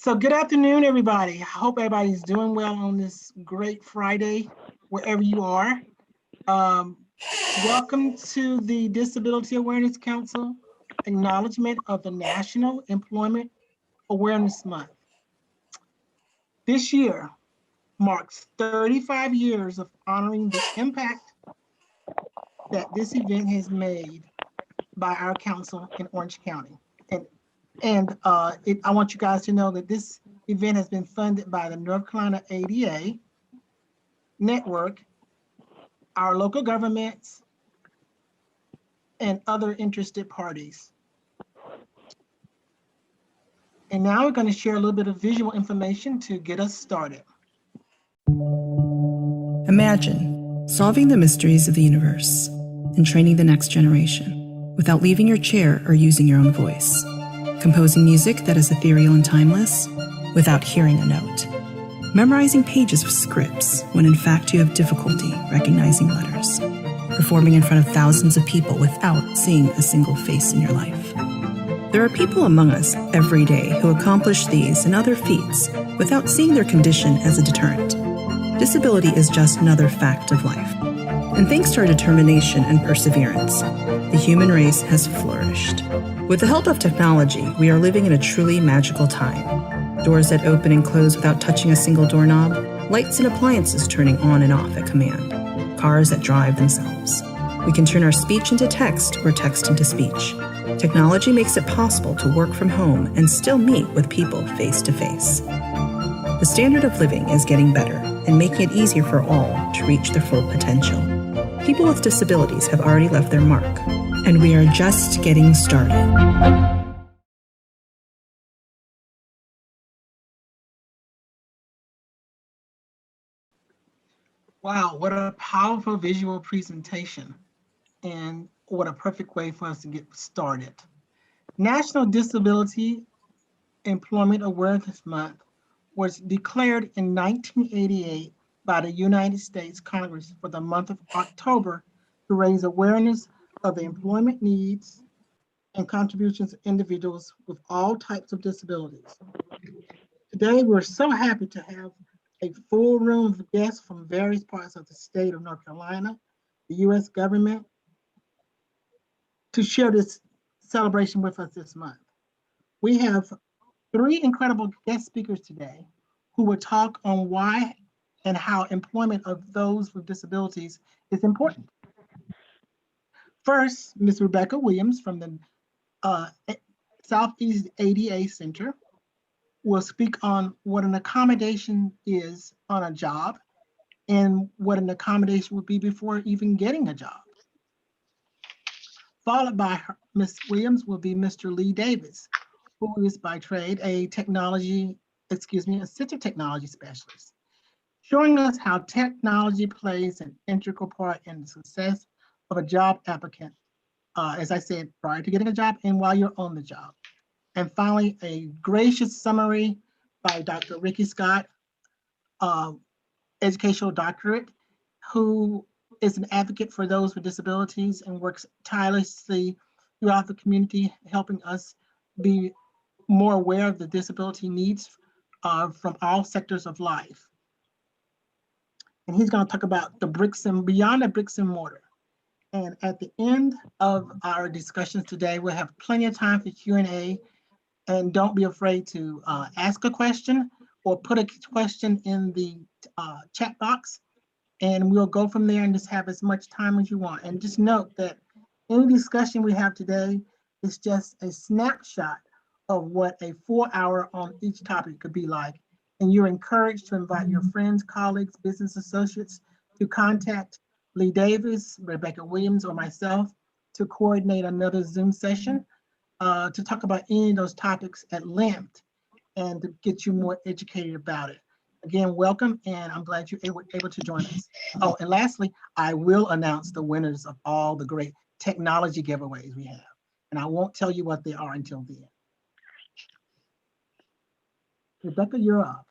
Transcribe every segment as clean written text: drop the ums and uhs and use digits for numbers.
So good afternoon, everybody. I hope everybody's doing well on this great Friday, wherever you are. Welcome to the Disability Awareness Council acknowledgement of the National Employment Awareness Month. This year marks 35 years of honoring the impact that this event has made by our council in Orange County. I want you guys to know that this event has been funded by the North Carolina ADA Network, our local governments, and other interested parties. And now we're going to share a little bit of visual information to get us started. Imagine solving the mysteries of the universe and training the next generation without leaving your chair or using your own voice. Composing music that is ethereal and timeless without hearing a note. Memorizing pages of scripts when in fact you have difficulty recognizing letters. Performing in front of thousands of people without seeing a single face in your life. There are people among us every day who accomplish these and other feats without seeing their condition as a deterrent. Disability is just another fact of life. And thanks to our determination and perseverance, the human race has flourished. With the help of technology, we are living in a truly magical time. Doors that open and close without touching a single doorknob, lights and appliances turning on and off at command, cars that drive themselves. We can turn our speech into text or text into speech. Technology makes it possible to work from home and still meet with people face to face. The standard of living is getting better and making it easier for all to reach their full potential. People with disabilities have already left their mark, and we are just getting started. Wow, what a powerful visual presentation, and what a perfect way for us to get started. National Disability Employment Awareness Month was declared in 1988 by the United States Congress for the month of October to raise awareness of the employment needs and contributions of individuals with all types of disabilities. Today, we're so happy to have a full room of guests from various parts of the state of North Carolina, the U.S. government, to share this celebration with us this month. We have three incredible guest speakers today who will talk on why and how employment of those with disabilities is important. First, Ms. Rebecca Williams from the Southeast ADA Center will speak on what an accommodation is on a job and what an accommodation would be before even getting a job. Followed by Ms. Williams will be Mr. Lee Davis, who is by trade a assistive technology specialist, showing us how technology plays an integral part in the success of a job applicant, as I said, prior to getting a job and while you're on the job. And finally, a gracious summary by Dr. Ricky Scott, educational doctorate, who is an advocate for those with disabilities and works tirelessly throughout the community, helping us be more aware of the disability needs from all sectors of life. And he's going to talk about the bricks and beyond the bricks and mortar. And at the end of our discussions today, we'll have plenty of time for Q&A. And don't be afraid to ask a question or put a question in the chat box. And we'll go from there and just have as much time as you want. And just note that any discussion we have today is just a snapshot of what a 4-hour on each topic could be like. And you're encouraged to invite your friends, colleagues, business associates to contact Lee Davis, Rebecca Williams, or myself to coordinate another Zoom session to talk about any of those topics at length and to get you more educated about it. Again, welcome, and I'm glad you're able to join us. Oh, and lastly, I will announce the winners of all the great technology giveaways we have. And I won't tell you what they are until the end. Rebecca, you're up.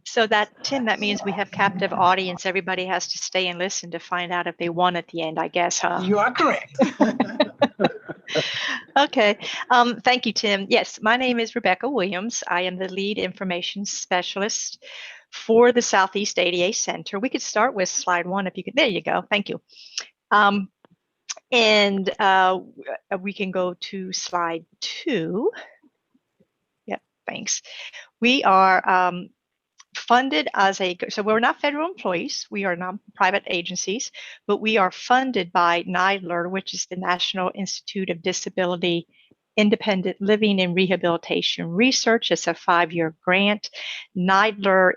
So Tim, that means we have captive audience. Everybody has to stay and listen to find out if they won at the end, I guess, huh? You are correct. Okay. Thank you, Tim. Yes, my name is Rebecca Williams. I am the lead information specialist for the Southeast ADA Center. We could start with slide 1 if you could. There you go. Thank you. And we can go to slide 2. Yep, thanks. We are funded as so we're not federal employees, we are non-private agencies, but we are funded by NIDLR, which is the National Institute of Disability Independent Living and Rehabilitation Research. It's a 5-year grant. NIDLR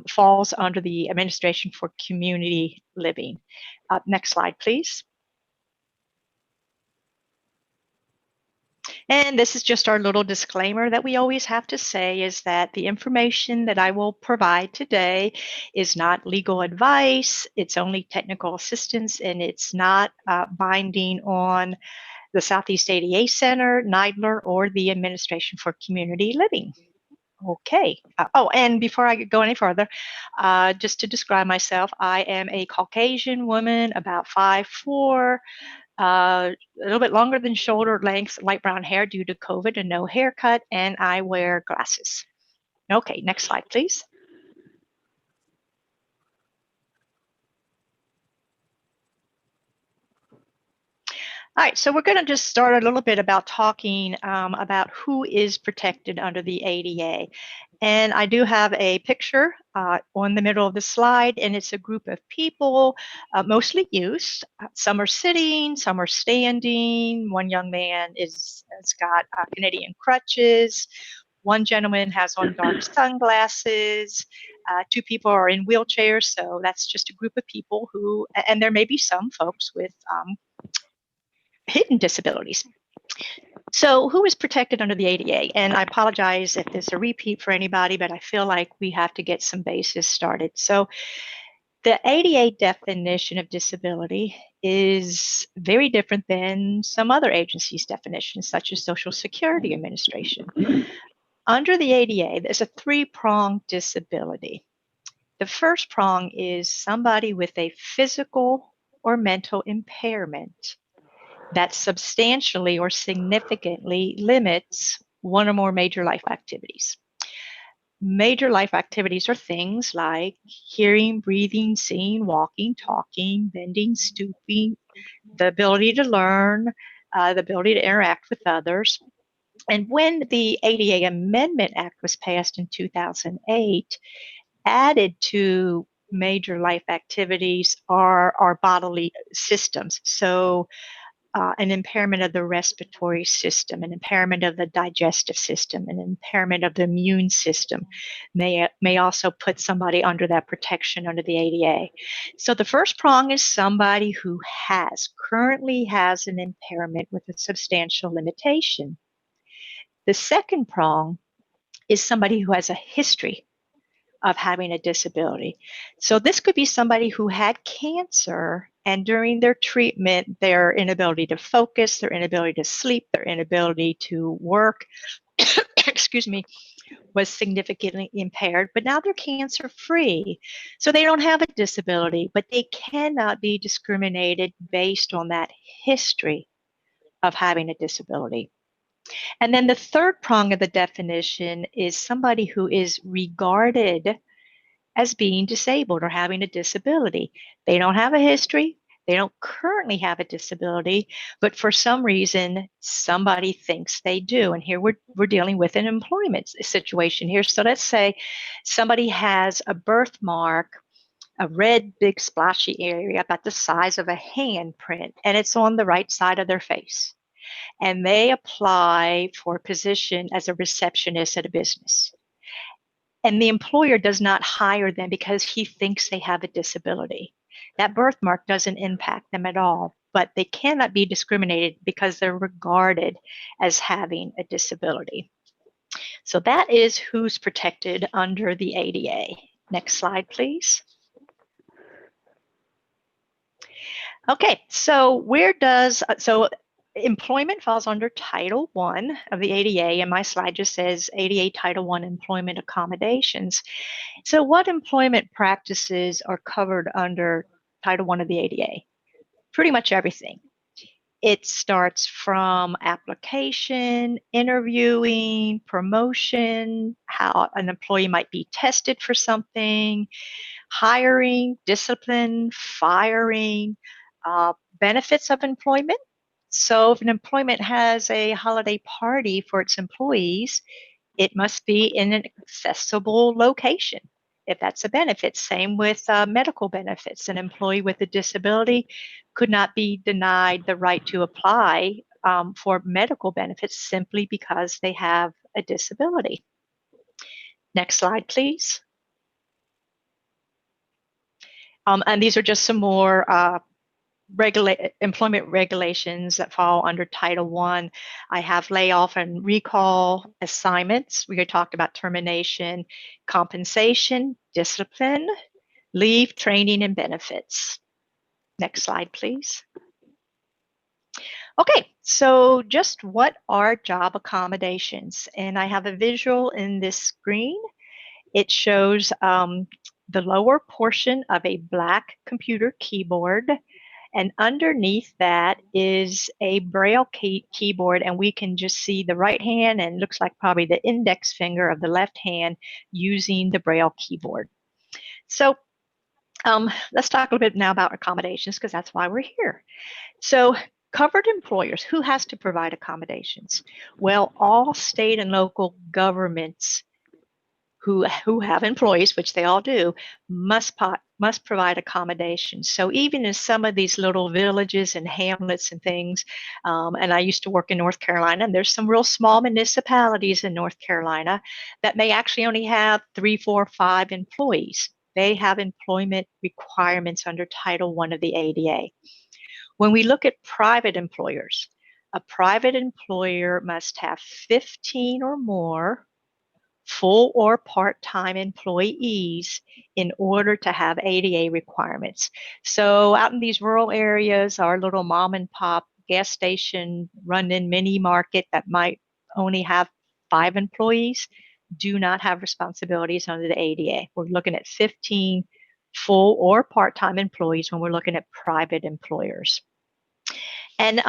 falls under the Administration for Community Living. Next slide, please. And this is just our little disclaimer that we always have to say, is that the information that I will provide today is not legal advice. It's only technical assistance, and it's not binding on the Southeast ADA Center, NIDLR, or the Administration for Community Living. Okay. And before I go any further, just to describe myself, I am a Caucasian woman, about 5'4", a little bit longer than shoulder length, light brown hair due to COVID, and no haircut, and I wear glasses. Okay, next slide, please. All right, so we're going to just start a little bit about talking about who is protected under the ADA. And I do have a picture on the middle of the slide, and it's a group of people, mostly youth. Some are sitting, some are standing. One young man has got Canadian crutches. One gentleman has on dark sunglasses. 2 people are in wheelchairs, so that's just a group of people who, and there may be some folks with hidden disabilities. So who is protected under the ADA? And I apologize if this is a repeat for anybody, but I feel like we have to get some bases started. So the ADA definition of disability is very different than some other agencies' definitions, such as Social Security Administration. Under the ADA, there's a 3-pronged disability. The first prong is somebody with a physical or mental impairment that substantially or significantly limits one or more major life activities. Major life activities are things like hearing, breathing, seeing, walking, talking, bending, stooping, the ability to learn, the ability to interact with others. And when the ADA Amendment Act was passed in 2008, added to major life activities are our bodily systems. So an impairment of the respiratory system, an impairment of the digestive system, an impairment of the immune system may also put somebody under that protection under the ADA. So the first prong is somebody who currently has an impairment with a substantial limitation. The second prong is somebody who has a history of having a disability. So this could be somebody who had cancer, and during their treatment, their inability to focus, their inability to sleep, their inability to work, excuse me, was significantly impaired, but now they're cancer-free. So they don't have a disability, but they cannot be discriminated based on that history of having a disability. And then the third prong of the definition is somebody who is regarded as being disabled or having a disability. They don't have a history. They don't currently have a disability, but for some reason, somebody thinks they do. And here we're dealing with an employment situation here. So let's say somebody has a birthmark, a red, big, splashy area about the size of a handprint, and it's on the right side of their face. And they apply for a position as a receptionist at a business. And the employer does not hire them because he thinks they have a disability. That birthmark doesn't impact them at all, but they cannot be discriminated because they're regarded as having a disability. So that is who's protected under the ADA. Next slide, please. Okay, so employment falls under Title I of the ADA, and my slide just says ADA Title I Employment Accommodations. So what employment practices are covered under Title I of the ADA? Pretty much everything. It starts from application, interviewing, promotion, how an employee might be tested for something, hiring, discipline, firing, benefits of employment. So if an employment has a holiday party for its employees, it must be in an accessible location if that's a benefit. Same with medical benefits. An employee with a disability could not be denied the right to apply for medical benefits simply because they have a disability. Next slide, please. And these are just some more employment regulations that fall under Title I. I have layoff and recall assignments. We talked about termination, compensation, discipline, leave, training, and benefits. Next slide, please. Okay, so just what are job accommodations? And I have a visual in this screen. It shows the lower portion of a black computer keyboard, and underneath that is a Braille keyboard, and we can just see the right hand and looks like probably the index finger of the left hand using the Braille keyboard. So let's talk a little bit now about accommodations, because that's why we're here. So covered employers, who has to provide accommodations? Well, all state and local governments who have employees, which they all do, must provide accommodations. So even in some of these little villages and hamlets and things, and I used to work in North Carolina, and there's some real small municipalities in North Carolina that may actually only have 3, 4, 5 employees. They have employment requirements under Title I of the ADA. When we look at private employers, a private employer must have 15 or more full or part-time employees in order to have ADA requirements. So out in these rural areas, our little mom and pop gas station run-in mini market that might only have 5 employees do not have responsibilities under the ADA. We're looking at 15 full or part-time employees when we're looking at private employers. And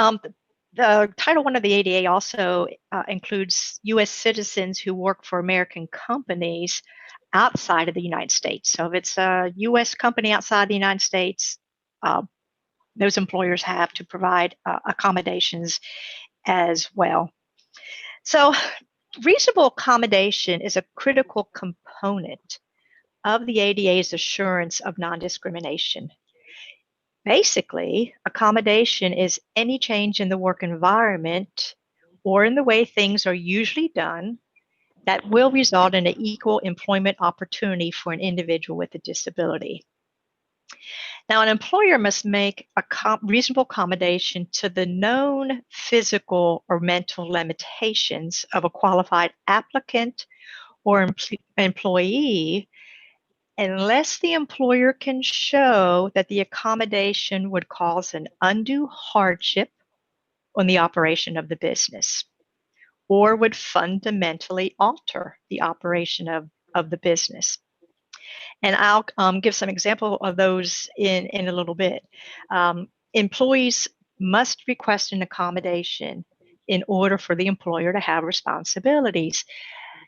the Title I of the ADA also includes U.S. citizens who work for American companies outside of the United States. So if it's a U.S. company outside the United States, those employers have to provide accommodations as well. So reasonable accommodation is a critical component of the ADA's assurance of non-discrimination. Basically, accommodation is any change in the work environment or in the way things are usually done that will result in an equal employment opportunity for an individual with a disability. Now, an employer must make a reasonable accommodation to the known physical or mental limitations of a qualified applicant or employee, unless the employer can show that the accommodation would cause an undue hardship on the operation of the business or would fundamentally alter the operation of the business. And I'll give some example of those in a little bit. Employees must request an accommodation in order for the employer to have responsibilities.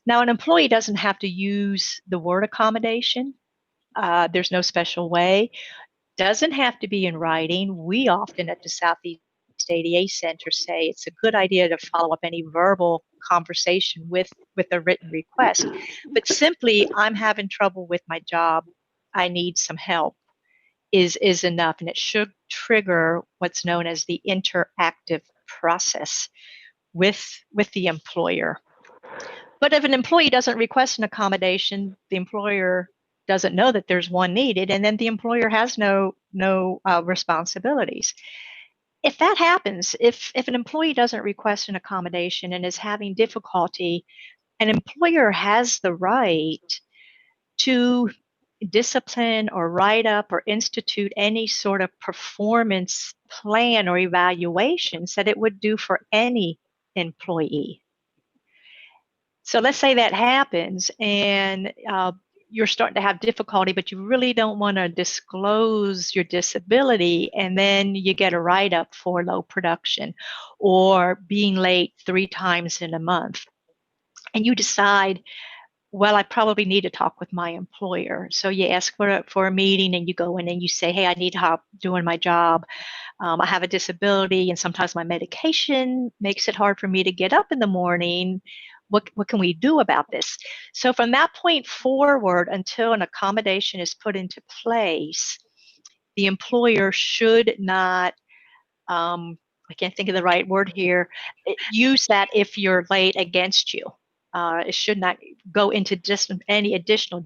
Now, an employee doesn't have to use the word accommodation. There's no special way. Doesn't have to be in writing. We often at the Southeast ADA Center say it's a good idea to follow up any verbal conversation with a written request. But simply, I'm having trouble with my job, I need some help, is enough. And it should trigger what's known as the interactive process with the employer. But if an employee doesn't request an accommodation, the employer doesn't know that there's one needed, and then the employer has no responsibilities. If that happens, if an employee doesn't request an accommodation and is having difficulty, an employer has the right to discipline or write up or institute any sort of performance plan or evaluations that it would do for any employee. So let's say that happens and you're starting to have difficulty, but you really don't want to disclose your disability, and then you get a write-up for low production or being late 3 times in a month. And you decide, well, I probably need to talk with my employer. So you ask for a meeting, and you go in and you say, hey, I need help doing my job. I have a disability, and sometimes my medication makes it hard for me to get up in the morning. What can we do about this? So from that point forward, until an accommodation is put into place, the employer should not, I can't think of the right word here, use that if you're late against you. It should not go into any additional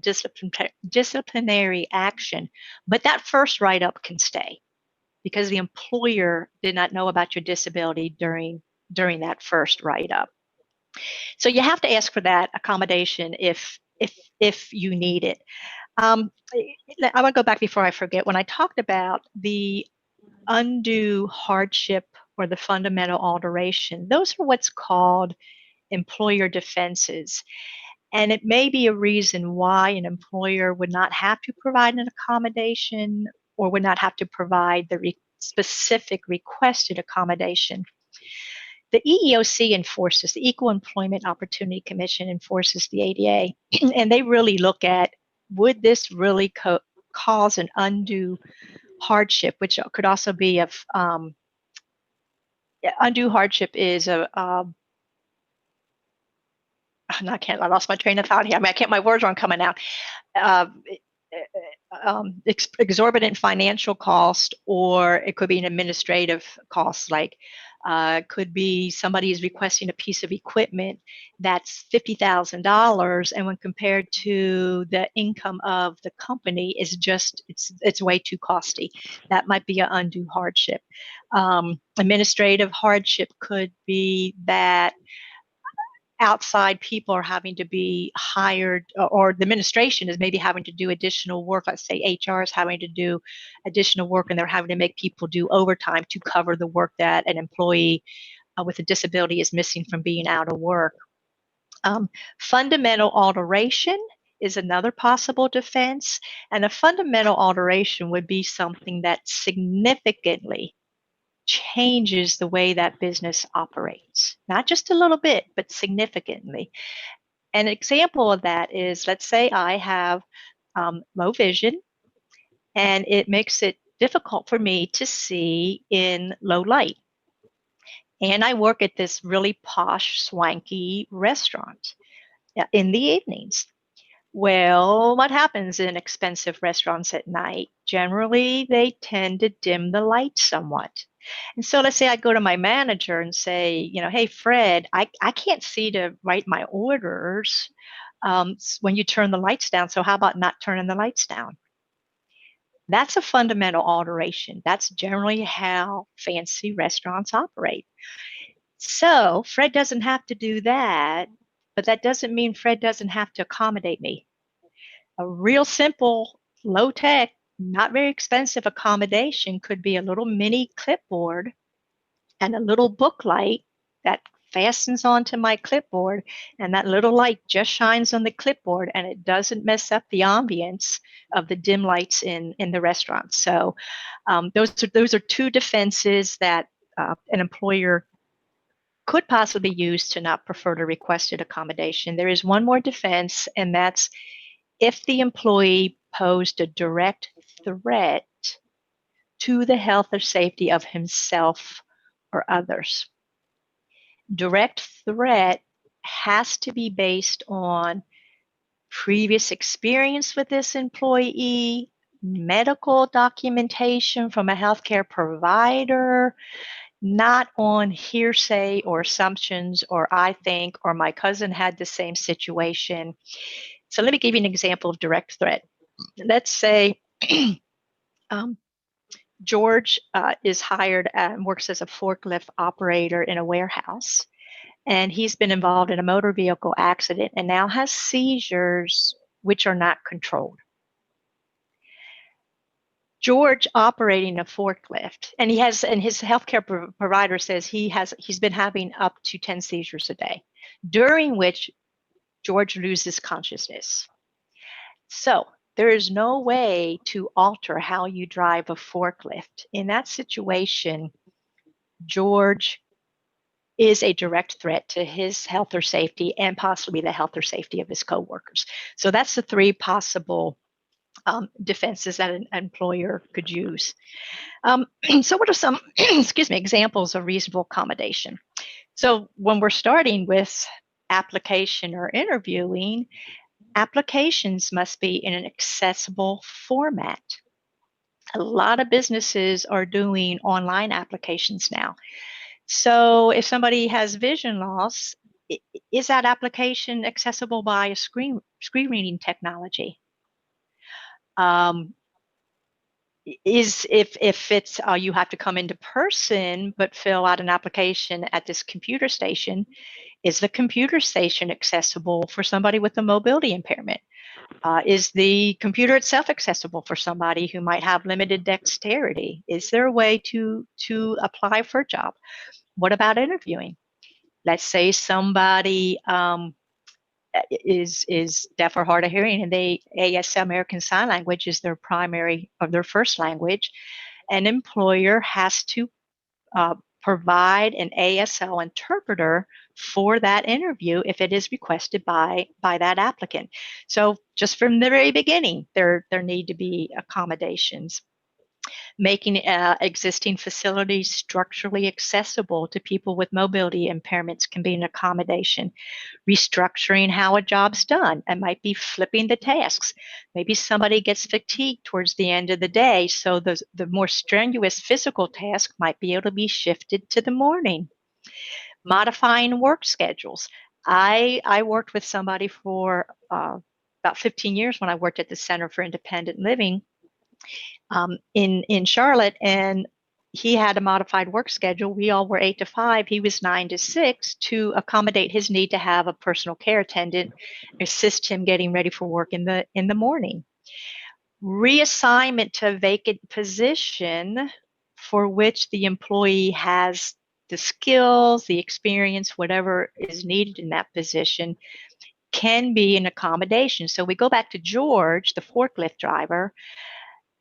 disciplinary action. But that first write-up can stay, because the employer did not know about your disability during that first write-up. So you have to ask for that accommodation if you need it. I want to go back before I forget. When I talked about the undue hardship or the fundamental alteration, those are what's called employer defenses. And it may be a reason why an employer would not have to provide an accommodation or would not have to provide the specific requested accommodation. The EEOC enforces, the Equal Employment Opportunity Commission enforces the ADA, and they really look at, would this really cause an undue hardship, which could also be of undue hardship is a I lost my train of thought here. My words aren't coming out. Exorbitant financial cost, or it could be an administrative cost, like could be somebody is requesting a piece of equipment that's $50,000, and when compared to the income of the company, it's way too costly. That might be an undue hardship. Administrative hardship could be that outside people are having to be hired, or the administration is maybe having to do additional work. Let's say HR is having to do additional work, and they're having to make people do overtime to cover the work that an employee with a disability is missing from being out of work. Fundamental alteration is another possible defense, and a fundamental alteration would be something that significantly changes the way that business operates, not just a little bit, but significantly. An example of that is, let's say I have low vision, and it makes it difficult for me to see in low light. And I work at this really posh, swanky restaurant in the evenings. Well, what happens in expensive restaurants at night? Generally, they tend to dim the light somewhat. And so let's say I go to my manager and say, hey, Fred, I can't see to write my orders when you turn the lights down. So how about not turning the lights down? That's a fundamental alteration. That's generally how fancy restaurants operate. So Fred doesn't have to do that, but that doesn't mean Fred doesn't have to accommodate me. A real simple, low tech, not very expensive accommodation could be a little mini clipboard and a little book light that fastens onto my clipboard, and that little light just shines on the clipboard, and it doesn't mess up the ambience of the dim lights in the restaurant. So those are two defenses that an employer could possibly use to not prefer the requested accommodation. There is one more defense, and that's if the employee posed a direct threat to the health or safety of himself or others. Direct threat has to be based on previous experience with this employee, medical documentation from a healthcare provider, not on hearsay or assumptions, or I think, or my cousin had the same situation. So let me give you an example of direct threat. Let's say George is hired and works as a forklift operator in a warehouse, and he's been involved in a motor vehicle accident and now has seizures which are not controlled. George operating a forklift, and his healthcare provider says he's been having up to 10 seizures a day, during which George loses consciousness. So there is no way to alter how you drive a forklift. In that situation, George is a direct threat to his health or safety and possibly the health or safety of his coworkers. So that's the three possible defenses that an employer could use. So what are some, excuse me, examples of reasonable accommodation? So when we're starting with application or interviewing, applications must be in an accessible format. A lot of businesses are doing online applications now. So if somebody has vision loss, is that application accessible by a screen reading technology? If it's you have to come into person but fill out an application at this computer station, is the computer station accessible for somebody with a mobility impairment? Is the computer itself accessible for somebody who might have limited dexterity? Is there a way to apply for a job? What about interviewing? Let's say somebody is deaf or hard of hearing, and ASL, American Sign Language, is their primary or their first language. An employer has to provide an ASL interpreter for that interview if it is requested by that applicant. So just from the very beginning, there need to be accommodations. Making existing facilities structurally accessible to people with mobility impairments can be an accommodation. Restructuring how a job's done. It might be flipping the tasks. Maybe somebody gets fatigued towards the end of the day, so the more strenuous physical task might be able to be shifted to the morning. Modifying work schedules. I worked with somebody for about 15 years when I worked at the Center for Independent Living in Charlotte, and he had a modified work schedule. We all were 8 to 5. He was 9 to 6 to accommodate his need to have a personal care attendant assist him getting ready for work in the morning. Reassignment to a vacant position for which the employee has the skills, the experience, whatever is needed in that position can be an accommodation. So we go back to George, the forklift driver.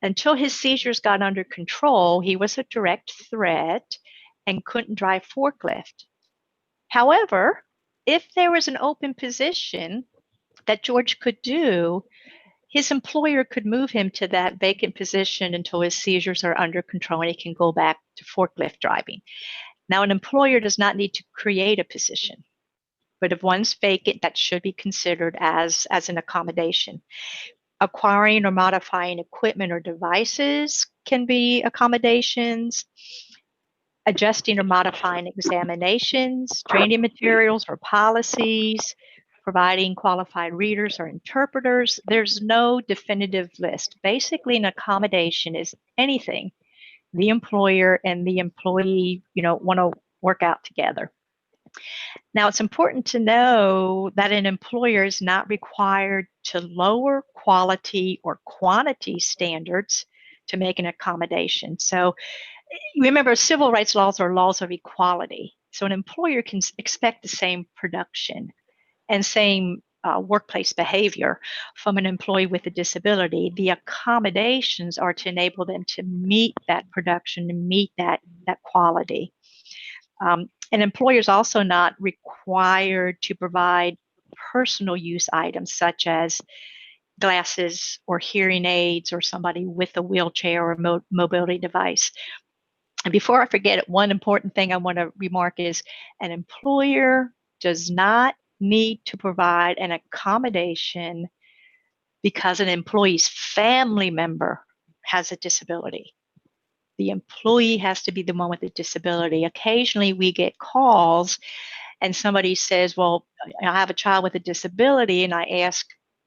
Until his seizures got under control, he was a direct threat and couldn't drive forklift. However, if there was an open position that George could do, his employer could move him to that vacant position until his seizures are under control and he can go back to forklift driving. Now, an employer does not need to create a position, but if one's vacant, that should be considered as an accommodation. Acquiring or modifying equipment or devices can be accommodations. Adjusting or modifying examinations, training materials or policies, providing qualified readers or interpreters. There's no definitive list. Basically, an accommodation is anything the employer and the employee, want to work out together. Now, it's important to know that an employer is not required to lower quality or quantity standards to make an accommodation. So remember, civil rights laws are laws of equality. So an employer can expect the same production and same workplace behavior from an employee with a disability. The accommodations are to enable them to meet that production and meet that quality. An employer is also not required to provide personal use items such as glasses or hearing aids or somebody with a wheelchair or a mobility device. And before I forget it, one important thing I want to remark is an employer does not need to provide an accommodation because an employee's family member has a disability. The employee has to be the one with the disability. Occasionally we get calls and somebody says, well, I have a child with a disability, and I ask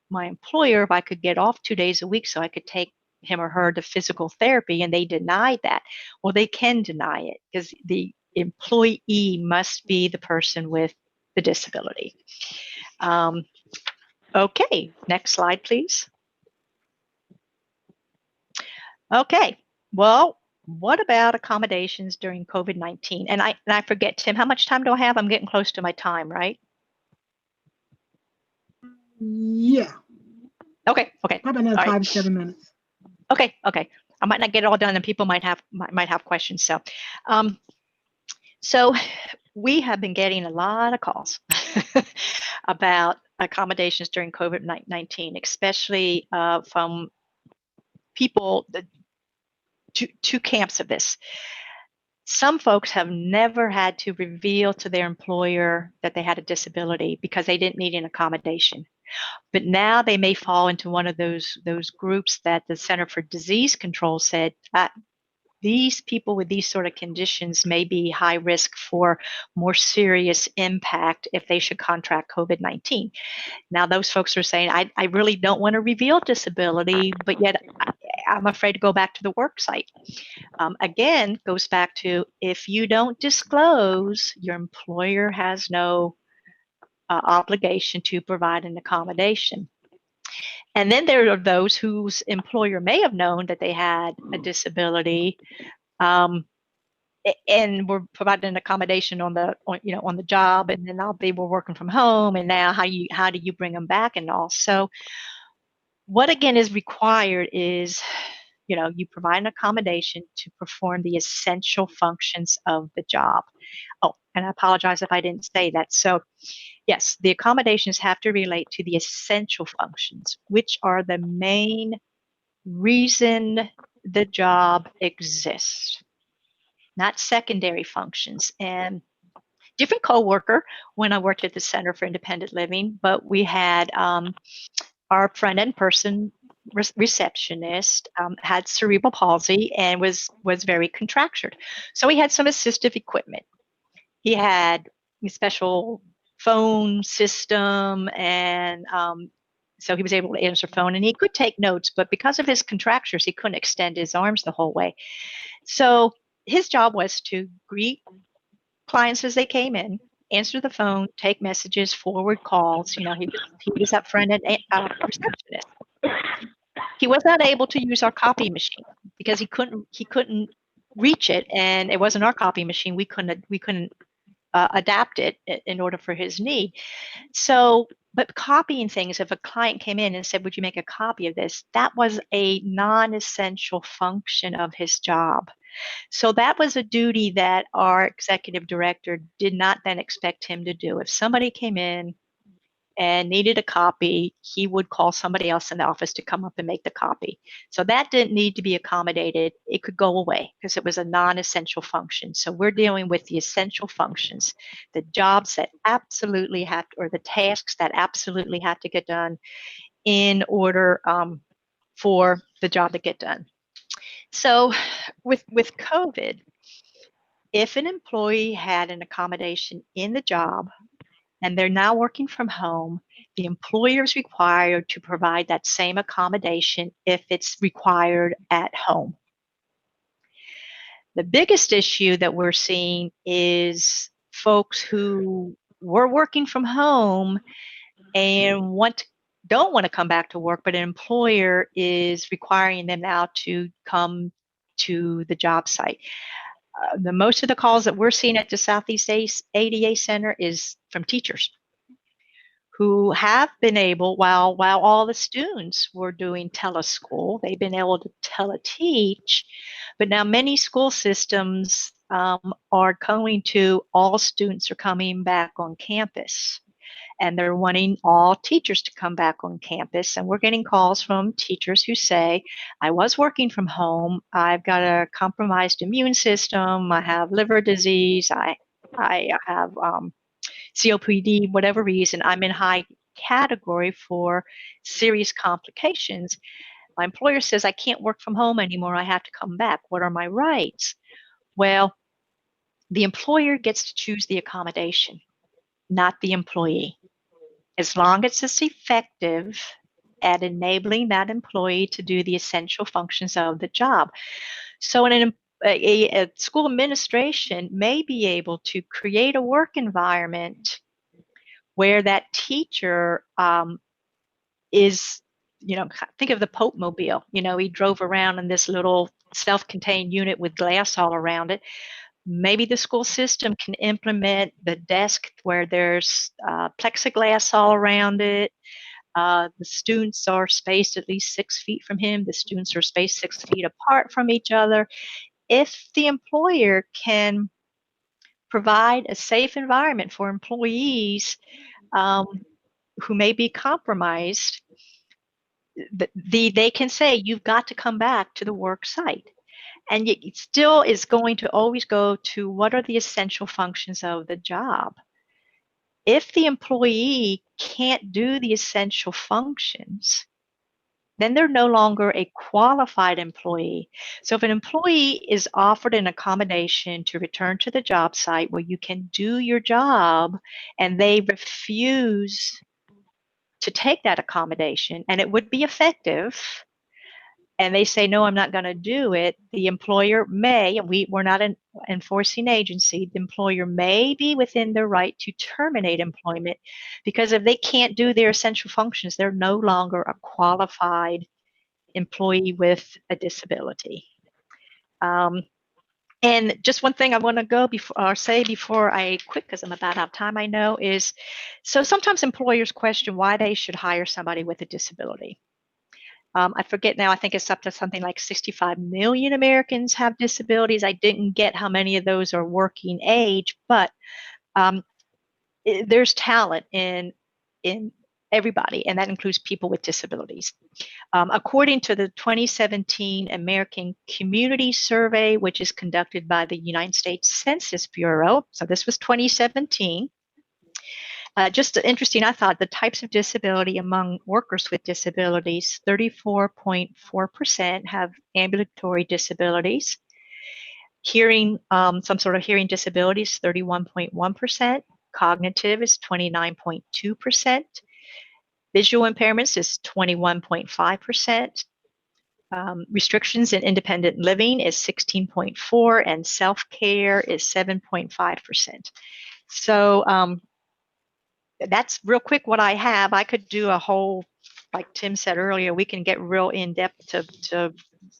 my employer if I could get off 2 days a week so I could take him or her to physical therapy, and they denied that. Well, they can deny it because the employee must be the person with the disability. Okay, next slide, please. Okay, well, what about accommodations during COVID-19? And I forget, Tim, how much time do I have? I'm getting close to my time, right? Yeah. Okay. Probably another All right. 5 to 7 minutes. Okay. I might not get it all done, and people might have questions. So we have been getting a lot of calls about accommodations during COVID-19, especially from people, two camps of this. Some folks have never had to reveal to their employer that they had a disability because they didn't need an accommodation. But now they may fall into one of those groups that the Center for Disease Control said, these people with these sort of conditions may be high risk for more serious impact if they should contract COVID-19. Now, those folks are saying, I really don't want to reveal disability, but yet I'm afraid to go back to the work site. Again, goes back to, if you don't disclose, your employer has no obligation to provide an accommodation. And then there are those whose employer may have known that they had a disability, and were provided an accommodation on the job, and then now they were working from home, and now how do you bring them back and all? So what again is required is, you provide an accommodation to perform the essential functions of the job. Oh, and I apologize if I didn't say that. So yes, the accommodations have to relate to the essential functions, which are the main reason the job exists, not secondary functions. And different coworker when I worked at the Center for Independent Living, but we had our front-end person, receptionist, had cerebral palsy and was very contractured. So he had some assistive equipment. He had a special phone system, and so he was able to answer phone, and he could take notes, but because of his contractures, he couldn't extend his arms the whole way. So his job was to greet clients as they came in, answer the phone, take messages, forward calls. He was that front end receptionist. He was not able to use our copy machine because he couldn't reach it, and it wasn't our copy machine. We couldn't adapt it in order for his need. So, but copying things, if a client came in and said, would you make a copy of this? That was a non-essential function of his job. So that was a duty that our executive director did not then expect him to do. If somebody came in and needed a copy, he would call somebody else in the office to come up and make the copy. So that didn't need to be accommodated. It could go away because it was a non-essential function. So we're dealing with the essential functions, the jobs that absolutely have to, or the tasks that absolutely have to get done in order for the job to get done. So with COVID, if an employee had an accommodation in the job and they're now working from home, the employer is required to provide that same accommodation if it's required at home. The biggest issue that we're seeing is folks who were working from home and don't want to come back to work, but an employer is requiring them now to come to the job site. The most of the calls that we're seeing at the Southeast ADA Center is from teachers who have been able, while all the students were doing teleschool, they've been able to teleteach, but now many school systems are going to all students are coming back on campus, and they're wanting all teachers to come back on campus. And we're getting calls from teachers who say, I was working from home, I've got a compromised immune system, I have liver disease, I have COPD, whatever reason, I'm in high category for serious complications. My employer says I can't work from home anymore, I have to come back. What are my rights? Well, the employer gets to choose the accommodation, not the employee. As long as it's effective at enabling that employee to do the essential functions of the job. So a school administration may be able to create a work environment where that teacher is, think of the Pope Mobile. He drove around in this little self-contained unit with glass all around it. Maybe the school system can implement the desk where there's plexiglass all around it. The students are spaced at least 6 feet from him. The students are spaced 6 feet apart from each other. If the employer can provide a safe environment for employees who may be compromised, they can say, you've got to come back to the work site. And yet it still is going to always go to what are the essential functions of the job. If the employee can't do the essential functions, then they're no longer a qualified employee. So if an employee is offered an accommodation to return to the job site where you can do your job and they refuse to take that accommodation and it would be effective, and they say, no, I'm not going to do it, the employer may, and we're not an enforcing agency, the employer may be within their right to terminate employment, because if they can't do their essential functions, they're no longer a qualified employee with a disability. And just one thing I want to go before or say before I quit, because I'm about out of time, I know, is so sometimes employers question why they should hire somebody with a disability. I forget now, I think it's up to something like 65 million Americans have disabilities. I didn't get how many of those are working age, but there's talent in everybody, and that includes people with disabilities. According to the 2017 American Community Survey, which is conducted by the United States Census Bureau, so this was 2017, just interesting, I thought, the types of disability among workers with disabilities, 34.4% have ambulatory disabilities. Hearing, some sort of hearing disabilities, 31.1%. Cognitive is 29.2%. Visual impairments is 21.5%. Restrictions in independent living is 16.4%, and self-care is 7.5%. So that's real quick what I have. I could do a whole, like Tim said earlier, we can get real in depth to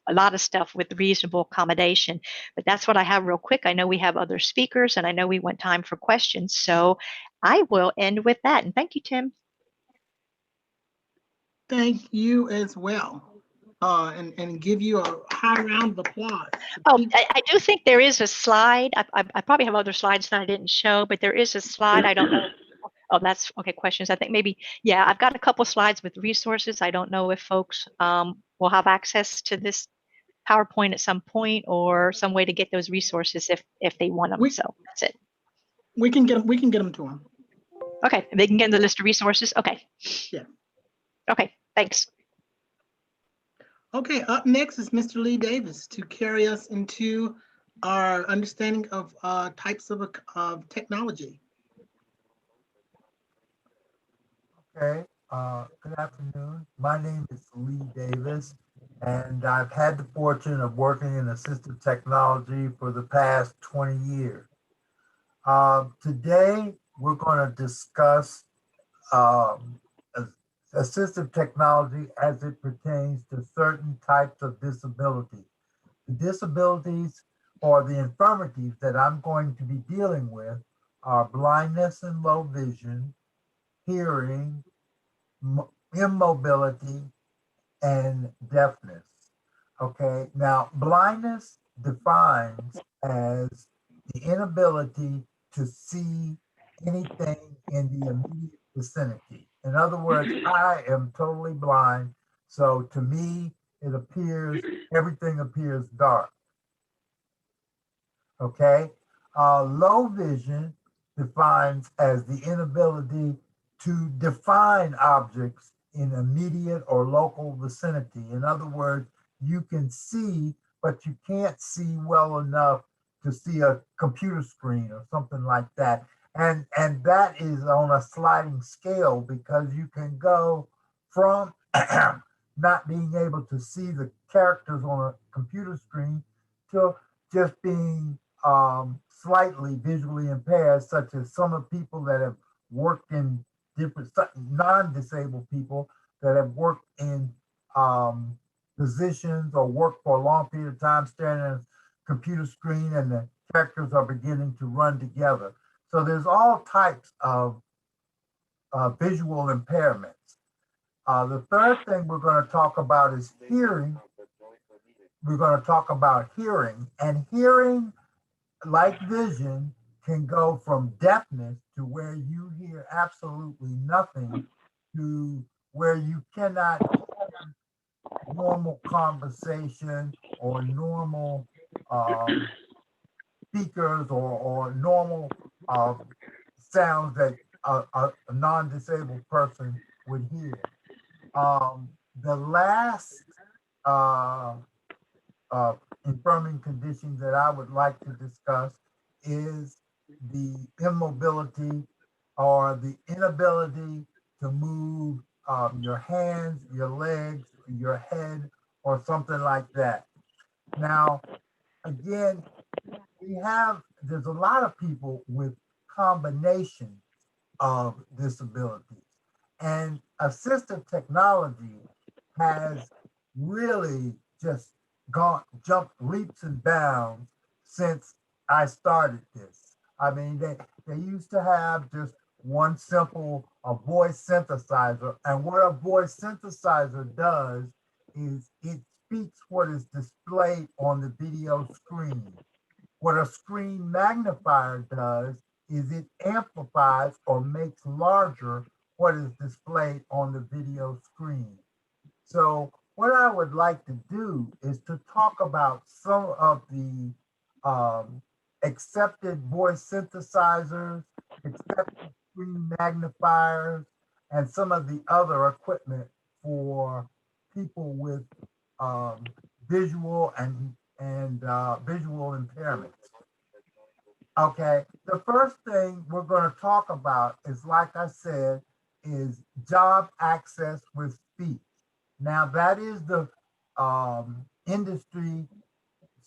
a lot of stuff with reasonable accommodation, but that's what I have real quick. I know we have other speakers and I know we want time for questions. So I will end with that. And thank you, Tim. Thank you as well. And give you a high round of applause. Oh, I do think there is a slide. I probably have other slides that I didn't show, but there is a slide. I don't know. Oh, that's okay. Questions. I think maybe, yeah, I've got a couple slides with resources. I don't know if folks will have access to this PowerPoint at some point or some way to get those resources if they want them. So that's it. We can get them to them. Okay, they can get in the list of resources. Okay. Yeah. Okay. Thanks. Okay. Up next is Mr. Lee Davis to carry us into our understanding of types of technology. Okay, good afternoon. My name is Lee Davis, and I've had the fortune of working in assistive technology for the past 20 years. Today, we're going to discuss assistive technology as it pertains to certain types of disability. The disabilities or the infirmities that I'm going to be dealing with are blindness and low vision, hearing, immobility, and deafness. Okay, now blindness defines as the inability to see anything in the immediate vicinity. In other words, I am totally blind, so to me, it appears, everything appears dark. Okay, low vision defines as the inability to define objects in immediate or local vicinity. In other words, you can see, but you can't see well enough to see a computer screen or something like that. And that is on a sliding scale because you can go from not being able to see the characters on a computer screen to just being slightly visually impaired, such as some of the people that have worked in different non-disabled people that have worked in positions or worked for a long period of time staring at a computer screen and the characters are beginning to run together. So there's all types of visual impairments. The third thing we're going to talk about is hearing. We're going to talk about hearing, and hearing, like vision, can go from deafness to where you hear absolutely nothing to where you cannot hear normal conversation or normal speakers or normal sounds that a non-disabled person would hear. The last uh, infirming condition that I would like to discuss is the immobility or the inability to move your hands, your legs, your head, or something like that. Now, again, there's a lot of people with combinations of disabilities. And assistive technology has really just jumped leaps and bounds since I started this. I mean, they used to have just one simple a voice synthesizer. And what a voice synthesizer does is it speaks what is displayed on the video screen. What a screen magnifier does is it amplifies or makes larger what is displayed on the video screen. So what I would like to do is to talk about some of the accepted voice synthesizers, accepted screen magnifiers, and some of the other equipment for people with visual and visual impairments. Okay, the first thing we're going to talk about is, like I said, is job access with speech. Now that is the industry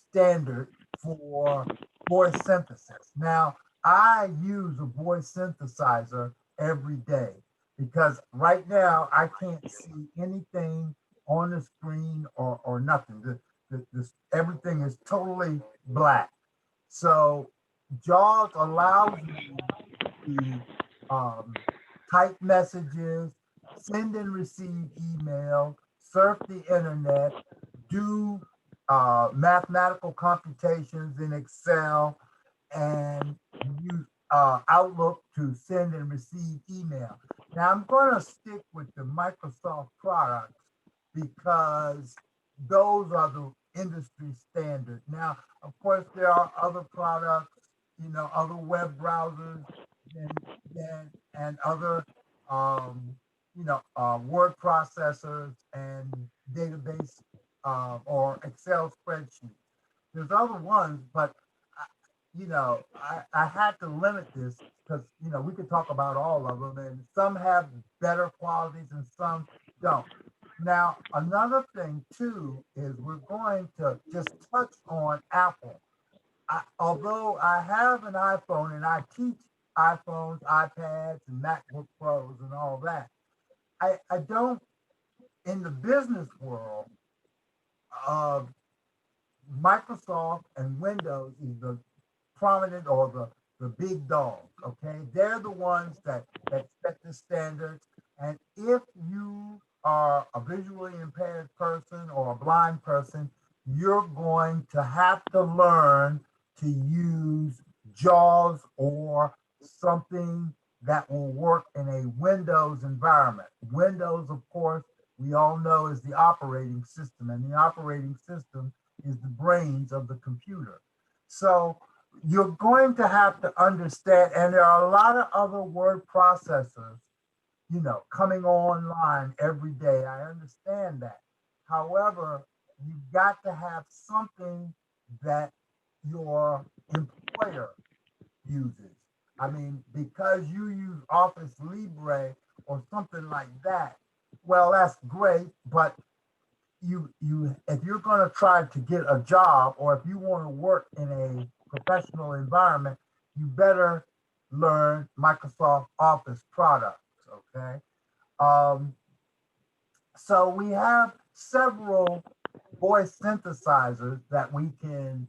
standard for voice synthesis. Now I use a voice synthesizer every day because right now I can't see anything on the screen or nothing. Everything is totally black. So JAWS allows you to type messages, send and receive email, surf the internet, do mathematical computations in Excel, and use Outlook to send and receive email. Now I'm going to stick with the Microsoft products because those are the industry standard. Now, of course, there are other products, other web browsers and other, word processors and database or Excel spreadsheets. There's other ones, but I had to limit this because we could talk about all of them, and some have better qualities and some don't. Now, another thing too is we're going to just touch on Apple. Although I have an iPhone and I teach iPhones, iPads, and MacBook Pros and all that, I don't, in the business world, Microsoft and Windows is the prominent or the big dogs, okay? They're the ones that set the standards. And if you are a visually impaired person or a blind person, you're going to have to learn to use JAWS or something that will work in a Windows environment. Windows, of course, we all know is the operating system, and the operating system is the brains of the computer. So you're going to have to understand, and there are a lot of other word processors, coming online every day. I understand that. However, you've got to have something that your employer uses. I mean, because you use Office Libre or something like that, well, that's great, but you if you're going to try to get a job or if you want to work in a professional environment, you better learn Microsoft Office products, okay? So we have several voice synthesizers that we can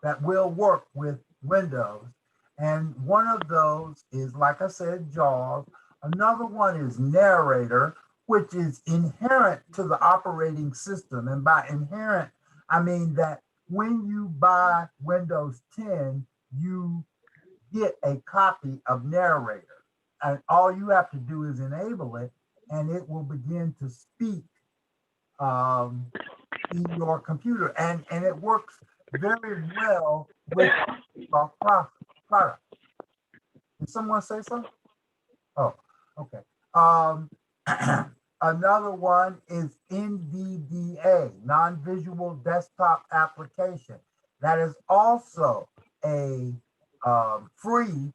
that will work with Windows, and one of those is, like I said, JAWS. Another one is Narrator, which is inherent to the operating system. And by inherent, I mean that when you buy Windows 10, you get a copy of Narrator. And all you have to do is enable it, and it will begin to speak in your computer. And it works very well with product. Did someone say something? Oh, okay. Another one is NVDA, non-visual desktop application. That is also a free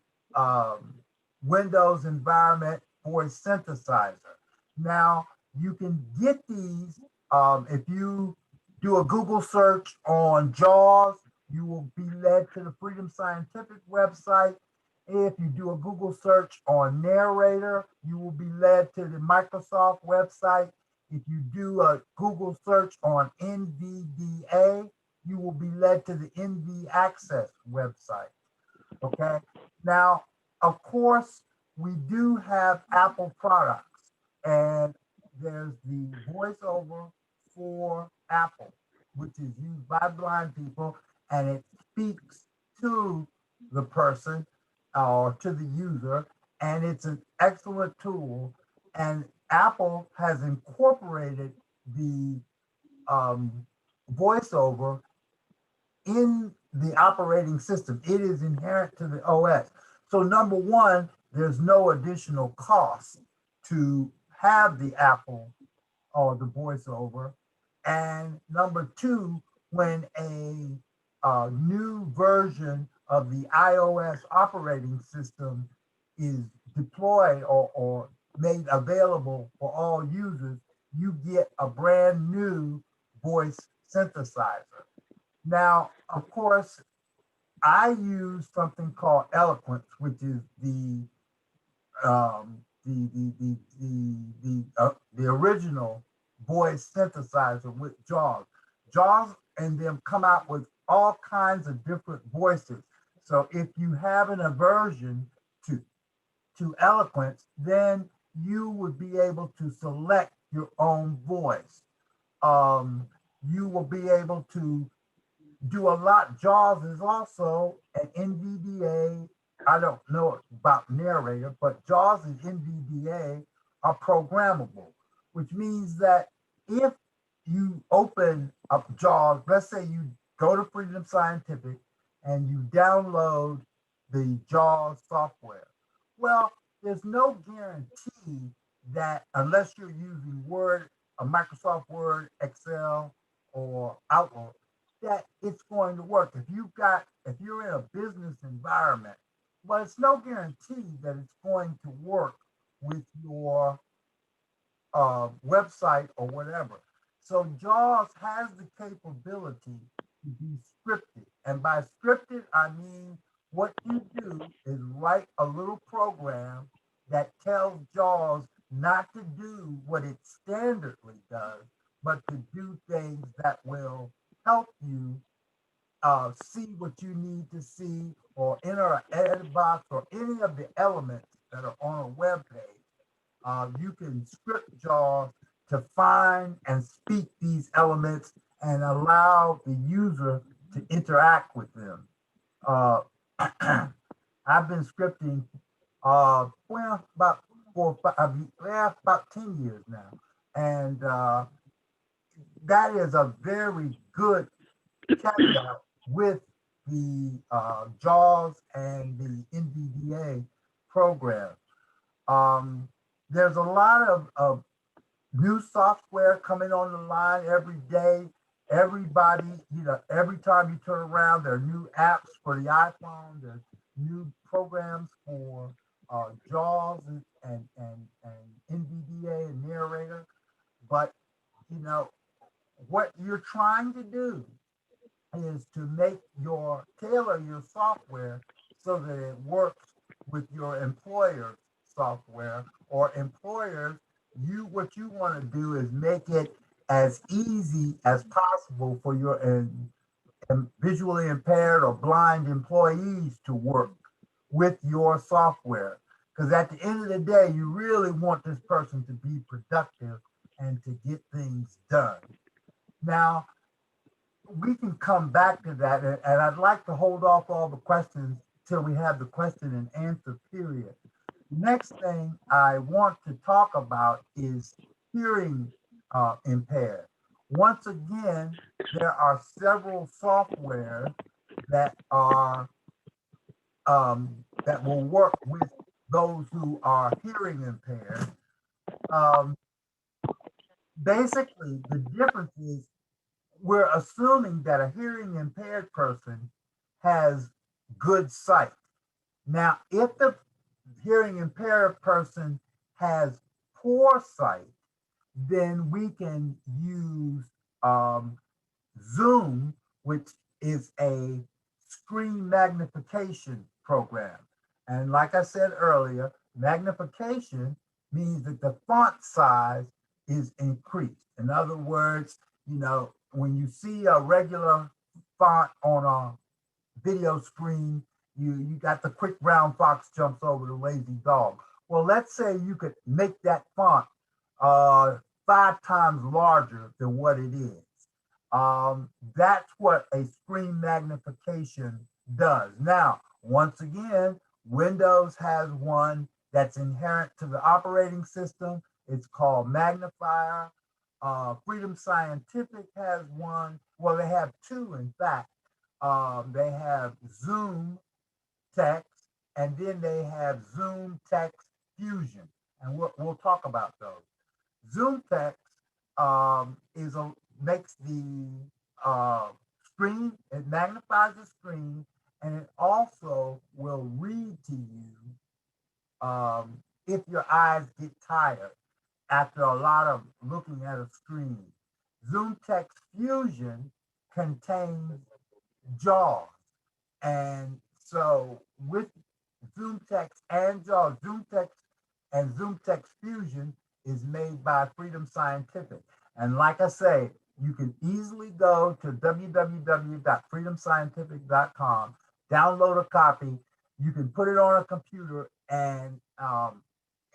Windows environment voice synthesizer. Now, you can get these if you do a Google search on JAWS, you will be led to the Freedom Scientific website. If you do a Google search on Narrator, you will be led to the Microsoft website. If you do a Google search on NVDA, you will be led to the NV Access website. Okay. Now, of course, we do have Apple products, and there's the voiceover for Apple, which is used by blind people, and it speaks to the person or to the user, and it's an excellent tool. And Apple has incorporated the voiceover in the operating system. It is inherent to the OS. So number one, there's no additional cost to have the Apple or the voiceover. And number two, when a new version of the iOS operating system is deployed or made available for all users, you get a brand new voice synthesizer. Now, of course, I use something called Eloquence, which is the original voice synthesizer with JAWS. JAWS and them come out with all kinds of different voices. So if you have an aversion to Eloquence, then you would be able to select your own voice. You will be able to do a lot. JAWS is also an NVDA. I don't know about Narrator, but JAWS and NVDA are programmable, which means that if you open up JAWS, let's say you go to Freedom Scientific and you download the JAWS software. Well, there's no guarantee that unless you're using Word, a Microsoft Word, Excel, or Outlook, that it's going to work. If you're in a business environment, well, it's no guarantee that it's going to work with your website or whatever. So JAWS has the capability to be scripted. And by scripted, I mean what you do is write a little program that tells JAWS not to do what it standardly does, but to do things that will help you see what you need to see, or enter an edit box or any of the elements that are on a web page. You can script JAWS to find and speak these elements and allow the user to interact with them. I've been scripting about 10 years now, and that is a very good caveat with the JAWS and the NVDA program. There's a lot of new software coming on the line every day. Everybody, every time you turn around, there are new apps for the iPhone, there's new programs for JAWS and NVDA and Narrator. But, what you're trying to do is to tailor your software so that it works with your employer's software, or employers, what you want to do is make it as easy as possible for your visually impaired or blind employees to work with your software. Because at the end of the day, you really want this person to be productive and to get things done. Now, we can come back to that, and I'd like to hold off all the questions till we have the question and answer period. Next thing I want to talk about is hearing impaired. Once again, there are several software that are that will work with those who are hearing impaired. Basically, the difference is we're assuming that a hearing impaired person has good sight. Now, if the hearing impaired person has poor sight, then we can use Zoom, which is a screen magnification program. And like I said earlier, magnification means that the font size is increased. In other words, you know, when you see a regular font on a video screen, you got the quick brown fox jumps over the lazy dog. Well, let's say you could make that font 5 times larger than what it is. That's what a screen magnification does. Now, once again, Windows has one that's inherent to the operating system. It's called Magnifier. Freedom Scientific has one. Well, they have two, in fact. They have Zoomtext, and then they have Zoomtext Fusion, and we'll talk about those. Zoomtext makes the screen, it magnifies the screen, and it also will read to you if your eyes get tired after a lot of looking at a screen. Zoomtext Fusion contains JAWS. And so with Zoomtext and JAWS, Zoomtext and Zoomtext Fusion is made by Freedom Scientific. And like I say, you can easily go to www.freedomscientific.com, download a copy. You can put it on a computer and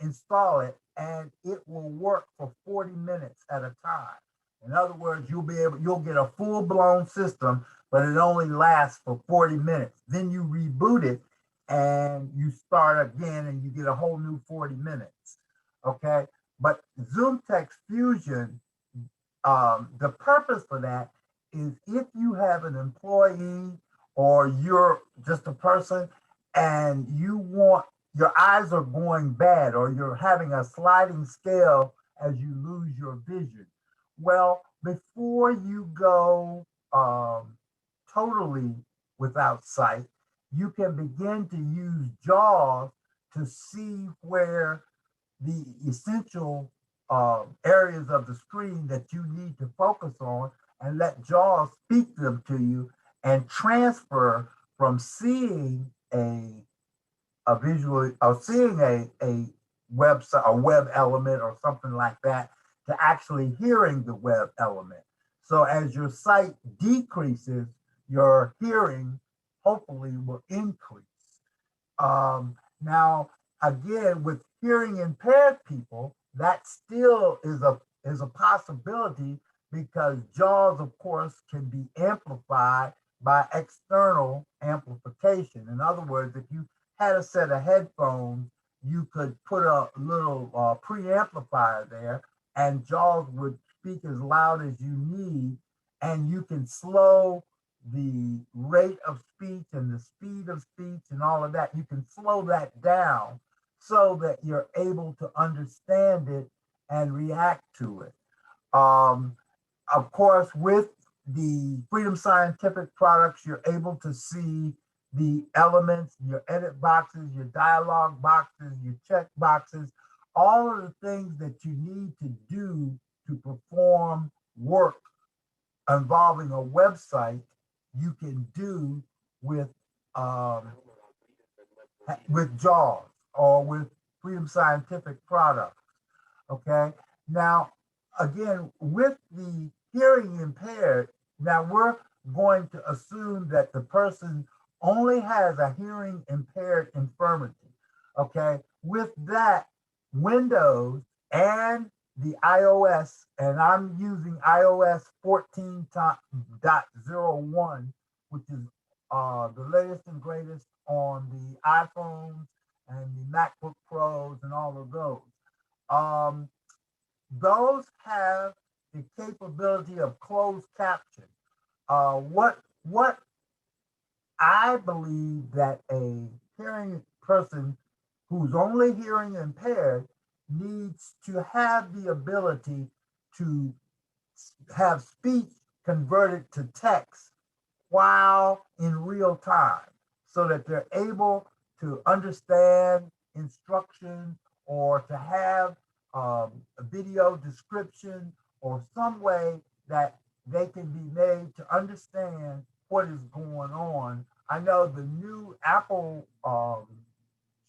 install it, and it will work for 40 minutes at a time. In other words, you'll get a full-blown system, but it only lasts for 40 minutes. Then you reboot it and you start again and you get a whole new 40 minutes. Okay. But Zoomtext Fusion, the purpose for that is if you have an employee or you're just a person and your eyes are going bad or you're having a sliding scale as you lose your vision. Well, before you go totally without sight, you can begin to use JAWS to see where the essential areas of the screen that you need to focus on and let JAWS speak them to you and transfer from seeing a visual or seeing a website, a web element or something like that, to actually hearing the web element. So as your sight decreases, your hearing hopefully will increase. Now, again, with hearing impaired people, that still is a possibility because JAWS, of course, can be amplified by external amplification. In other words, if you had a set of headphones, you could put a little preamplifier there and JAWS would speak as loud as you need, and you can slow the rate of speech and the speed of speech and all of that. You can slow that down so that you're able to understand it and react to it. Of course, with the Freedom Scientific products, you're able to see the elements, your edit boxes, your dialog boxes, your check boxes, all of the things that you need to do to perform work involving a website, you can do with JAWS or with Freedom Scientific products. Okay. Now, again, with the hearing impaired, now we're going to assume that the person only has a hearing impaired infirmity. Okay. with that, Windows and the iOS, and I'm using iOS 14.01, which is the latest and greatest on the iPhones and the MacBook Pros and all of those. Those have the capability of closed caption. What I believe that a hearing person who's only hearing impaired needs to have the ability to have speech converted to text while in real time so that they're able to understand instruction or to have a video description or some way that they can be made to understand what is going on. I know the new Apple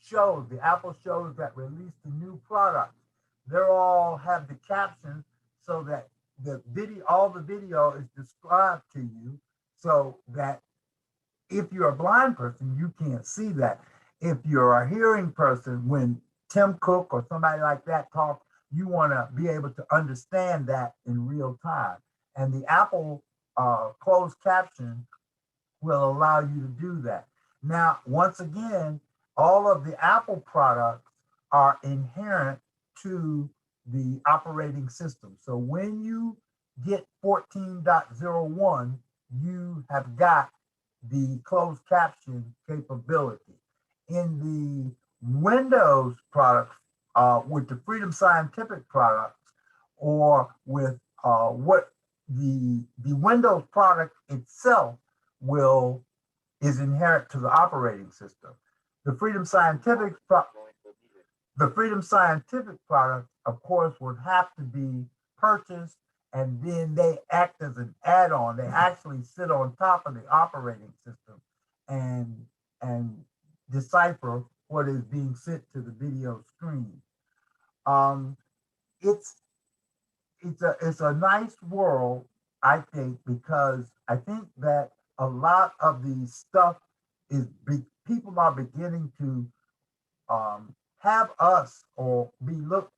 the Apple shows that release the new products, they're all have the captions so that all the video is described to you so that if you're a blind person, you can't see that. If you're a hearing person, when Tim Cook or somebody like that talks, you want to be able to understand that in real time. And the Apple closed caption will allow you to do that. Now, once again, all of the Apple products are inherent to the operating system. So when you get 14.01, you have got the closed caption capability. In the Windows products, with the Freedom Scientific products, or with what the Windows product itself is inherent to the operating system. The Freedom Scientific product, of course, would have to be purchased, and then they act as an add-on. They actually sit on top of the operating system and decipher what is being sent to the video screen. It's a nice world, I think, because I think that a lot of the stuff people are beginning to have us or develop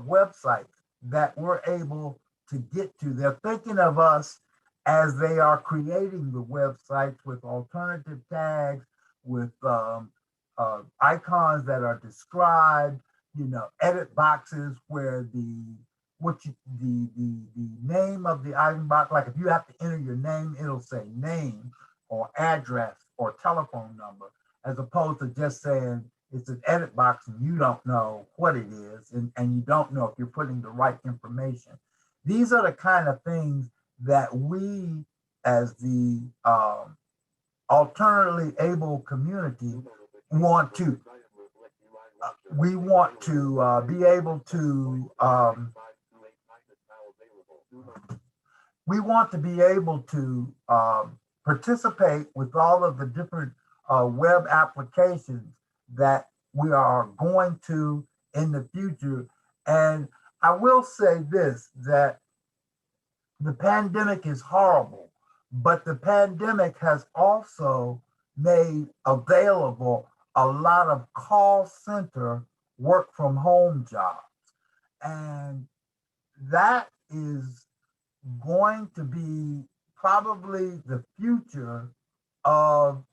websites that we're able to get to. They're thinking of us as they are creating the websites with alternative tags, with icons that are described, edit boxes where the name of the item box, like if you have to enter your name, it'll say name or address or telephone number, as opposed to just saying it's an edit box and you don't know what it is, and you don't know if you're putting the right information. These are the kind of things that we, as the alternatively able community, want to be able to participate with all of the different web applications that we are going to in the future. And I will say this, that the pandemic is horrible, but the pandemic has also made available a lot of call center work from home jobs. And that is going to be probably the future of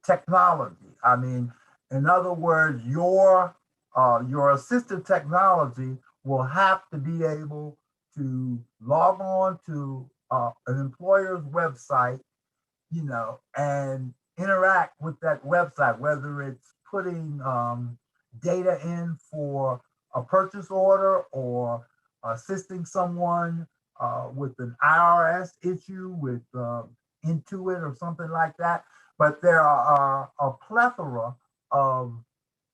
technology. I mean, in other words, your assistive technology will have to be able to log on to an employer's website, and interact with that website, whether it's putting data in for a purchase order or assisting someone with an IRS issue with Intuit or something like that. But there are a plethora of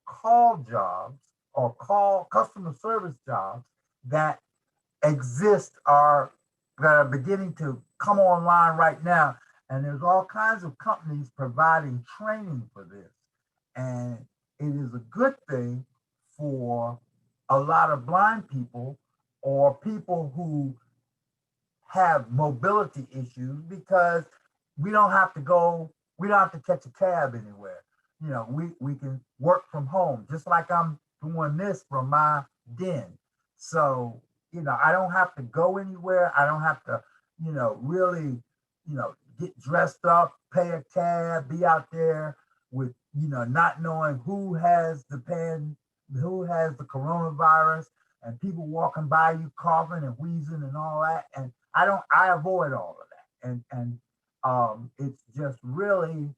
call jobs or call customer service jobs that are beginning to come online right now. And there's all kinds of companies providing training for this. And it is a good thing for a lot of blind people or people who have mobility issues, because we don't have to catch a cab anywhere. we can work from home, just like I'm doing this from my den. So, I don't have to go anywhere. I don't have to, really, get dressed up, pay a cab, be out there with, not knowing who has the coronavirus, and people walking by you coughing and wheezing and all that. And I avoid all of that. And it's just really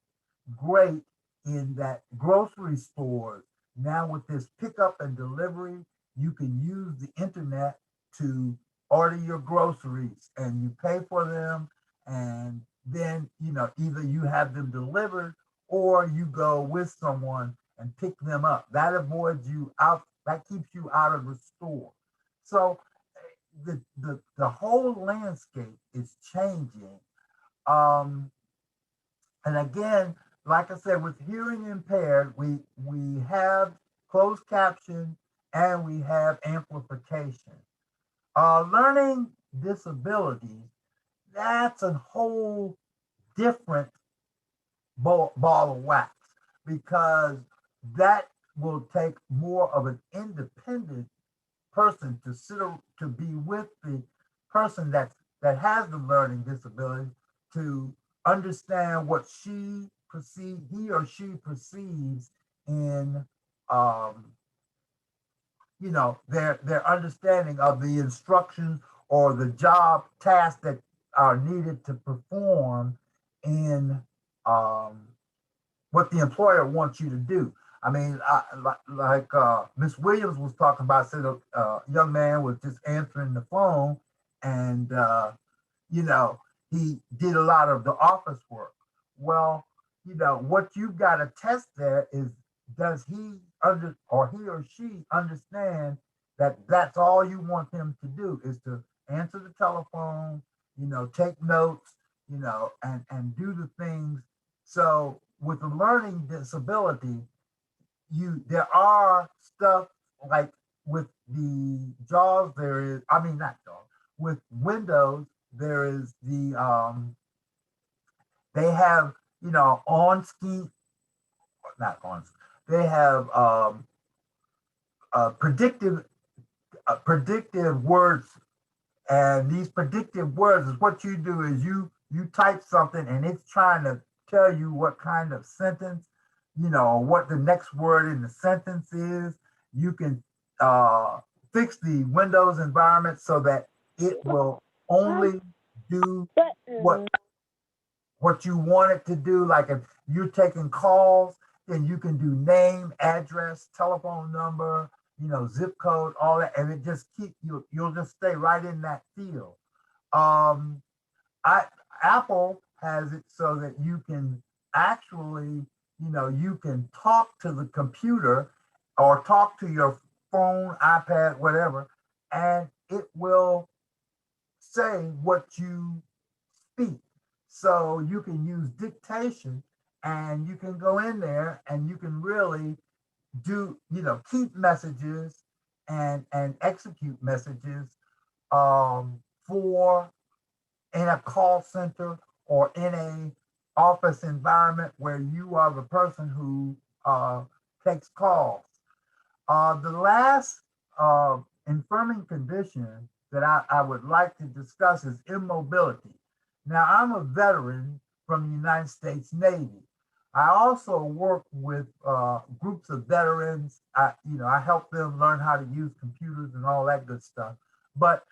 great in that grocery stores now, with this pickup and delivery, you can use the internet to order your groceries and you pay for them, and then either you have them delivered or you go with someone and pick them up. That avoids you out, that keeps you out of the store. So the whole landscape is changing. um and again, like I said, with hearing impaired, we have closed caption and we have amplification. Learning disabilities, that's a whole different ball of wax, because that will take more of an independent person to to be with the person that has the learning disability, to understand what he or she perceives in um, their understanding of the instructions or the job tasks that are needed to perform in um, what the employer wants you to do. I mean, Miss Williams was talking about, said a young man was just answering the phone, and you know, he did a lot of the office work. Well, what you've got to test there is, does he or he or she understand that that's all you want them to do, is to answer the telephone, take notes, and do the things. So with a learning disability, there are stuff like with the JAWS, there is, I mean, not JAWS, with Windows, there is they have, on ski, not on, they have predictive words. And these predictive words is, what you do is you type something and it's trying to tell you what kind of sentence, or what the next word in the sentence is. You can fix the Windows environment so that it will only do what you want it to do. Like if you're taking calls, then you can do name, address, telephone number, zip code, all that, and it just you'll just stay right in that field. Um, I Apple has it so that you can actually, you can talk to the computer or talk to your phone, iPad, whatever, and it will say what you speak. So you can use dictation, and you can go in there and you can really do, keep messages and execute messages for in a call center or in a office environment where you are the person who takes calls. The last infirming condition that I would like to discuss is immobility. Now, I'm a veteran from the United States Navy. I also work with groups of veterans. I help them learn how to use computers and all that good stuff. But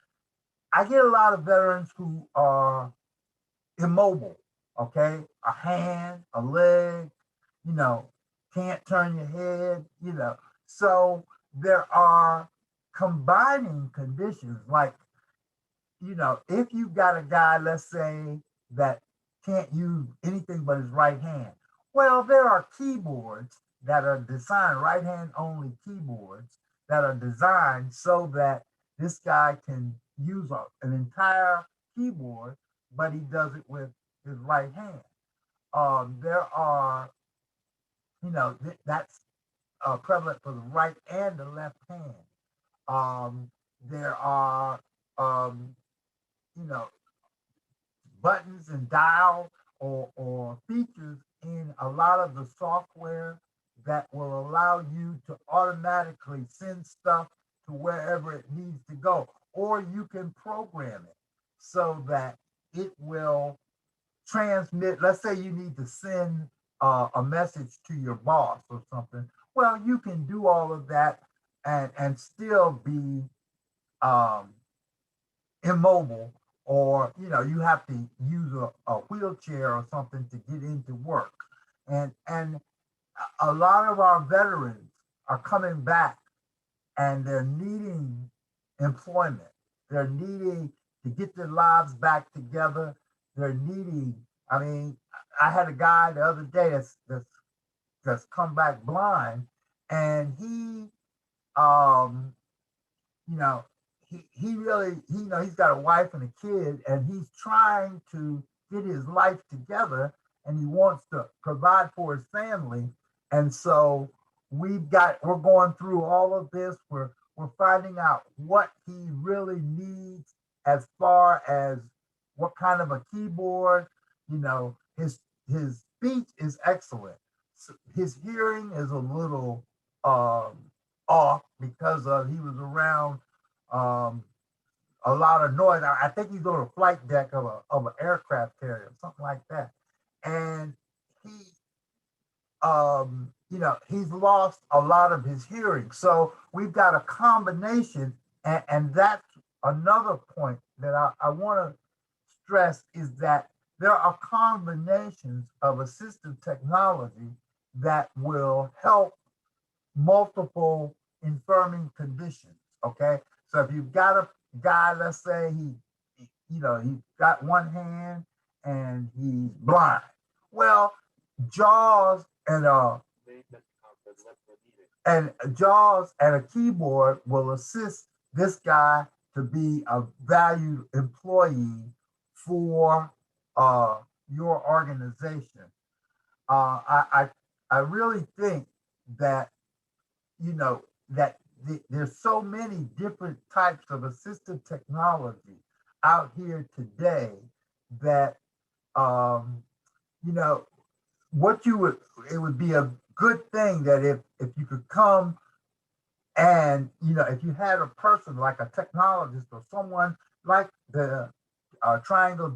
I get a lot of veterans who are immobile, okay? A hand, a leg, you know, can't turn your head, So there are combining conditions like, if you've got a guy, let's say, that can't use anything but his right hand. Well, there are keyboards that are designed, right hand only keyboards that are designed so that this guy can use an entire keyboard, but he does it with his right hand. There are, that's prevalent for the right and the left hand. There are, um, you know, buttons and dials or features in a lot of the software that will allow you to automatically send stuff to wherever it needs to go, or you can program it so that it will transmit. Let's say you need to send a message to your boss or something. Well, you can do all of that and still be um, immobile, or you have to use a wheelchair or something to get into work. And a lot of our veterans are coming back and they're needing employment. They're needing to get their lives back together. They're needing, I mean, I had a guy the other day that's come back blind, and he um you know, he really, he's got a wife and a kid, and he's trying to get his life together, and he wants to provide for his family. And so we're going through all of this. We're finding out what he really needs as far as what kind of a keyboard. His speech is excellent. His hearing is a little off because he was around um, a lot of noise. I think he's on a flight deck of an aircraft carrier, something like that. And he's lost a lot of his hearing. So we've got a combination, and that's another point that I want to stress, is that there are combinations of assistive technology that will help multiple infirming conditions. Okay, so if you've got a guy, let's say he's got one hand and he's blind. Well, JAWS and a keyboard will assist this guy to be a valued employee for your organization. I really think that there's so many different types of assistive technology out here today that you know it would be a good thing that if you could come, and if you had a person like a technologist or someone like the Triangle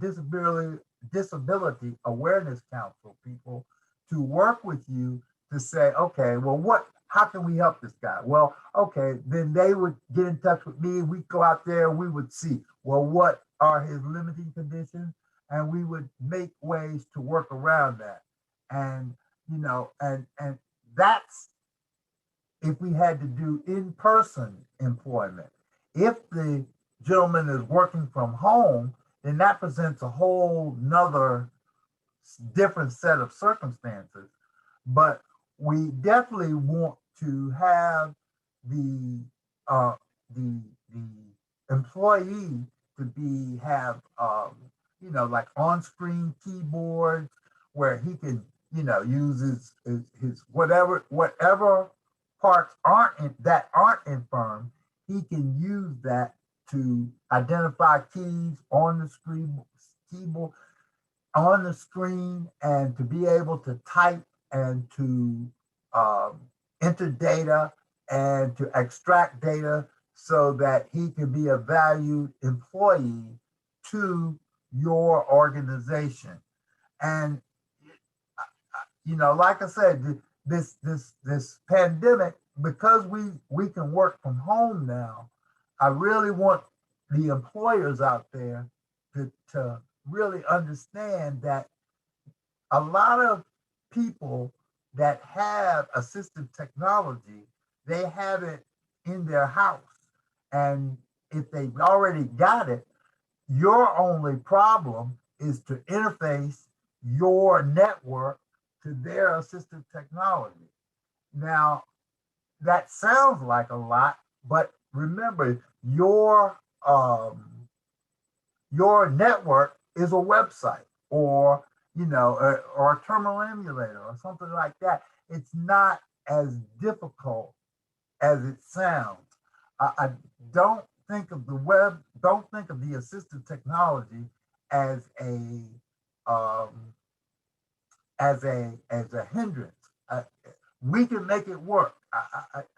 Disability Awareness Council people to work with you to say, okay, well, how can we help this guy? Well, okay, then they would get in touch with me. We'd go out there, we would see, well, what are his limiting conditions? And we would make ways to work around that. And, and that's if we had to do in-person employment. If the gentleman is working from home, then that presents a whole nother different set of circumstances. But we definitely want to have the the employee to have like on-screen keyboards where he can use his whatever parts aren't infirm. He can use that to identify keys on the keyboard on the screen, and to be able to type and to enter data and to extract data so that he can be a valued employee to your organization. And like I said, this pandemic, because we can work from home now, I really want the employers out there to really understand that a lot of people that have assistive technology, they have it in their house. And if they've already got it, your only problem is to interface your network to their assistive technology. Now, that sounds like a lot, but remember, your network is a website, or or a terminal emulator or something like that. It's not as difficult as it sounds. I don't think of the assistive technology as a as a hindrance. We can make it work.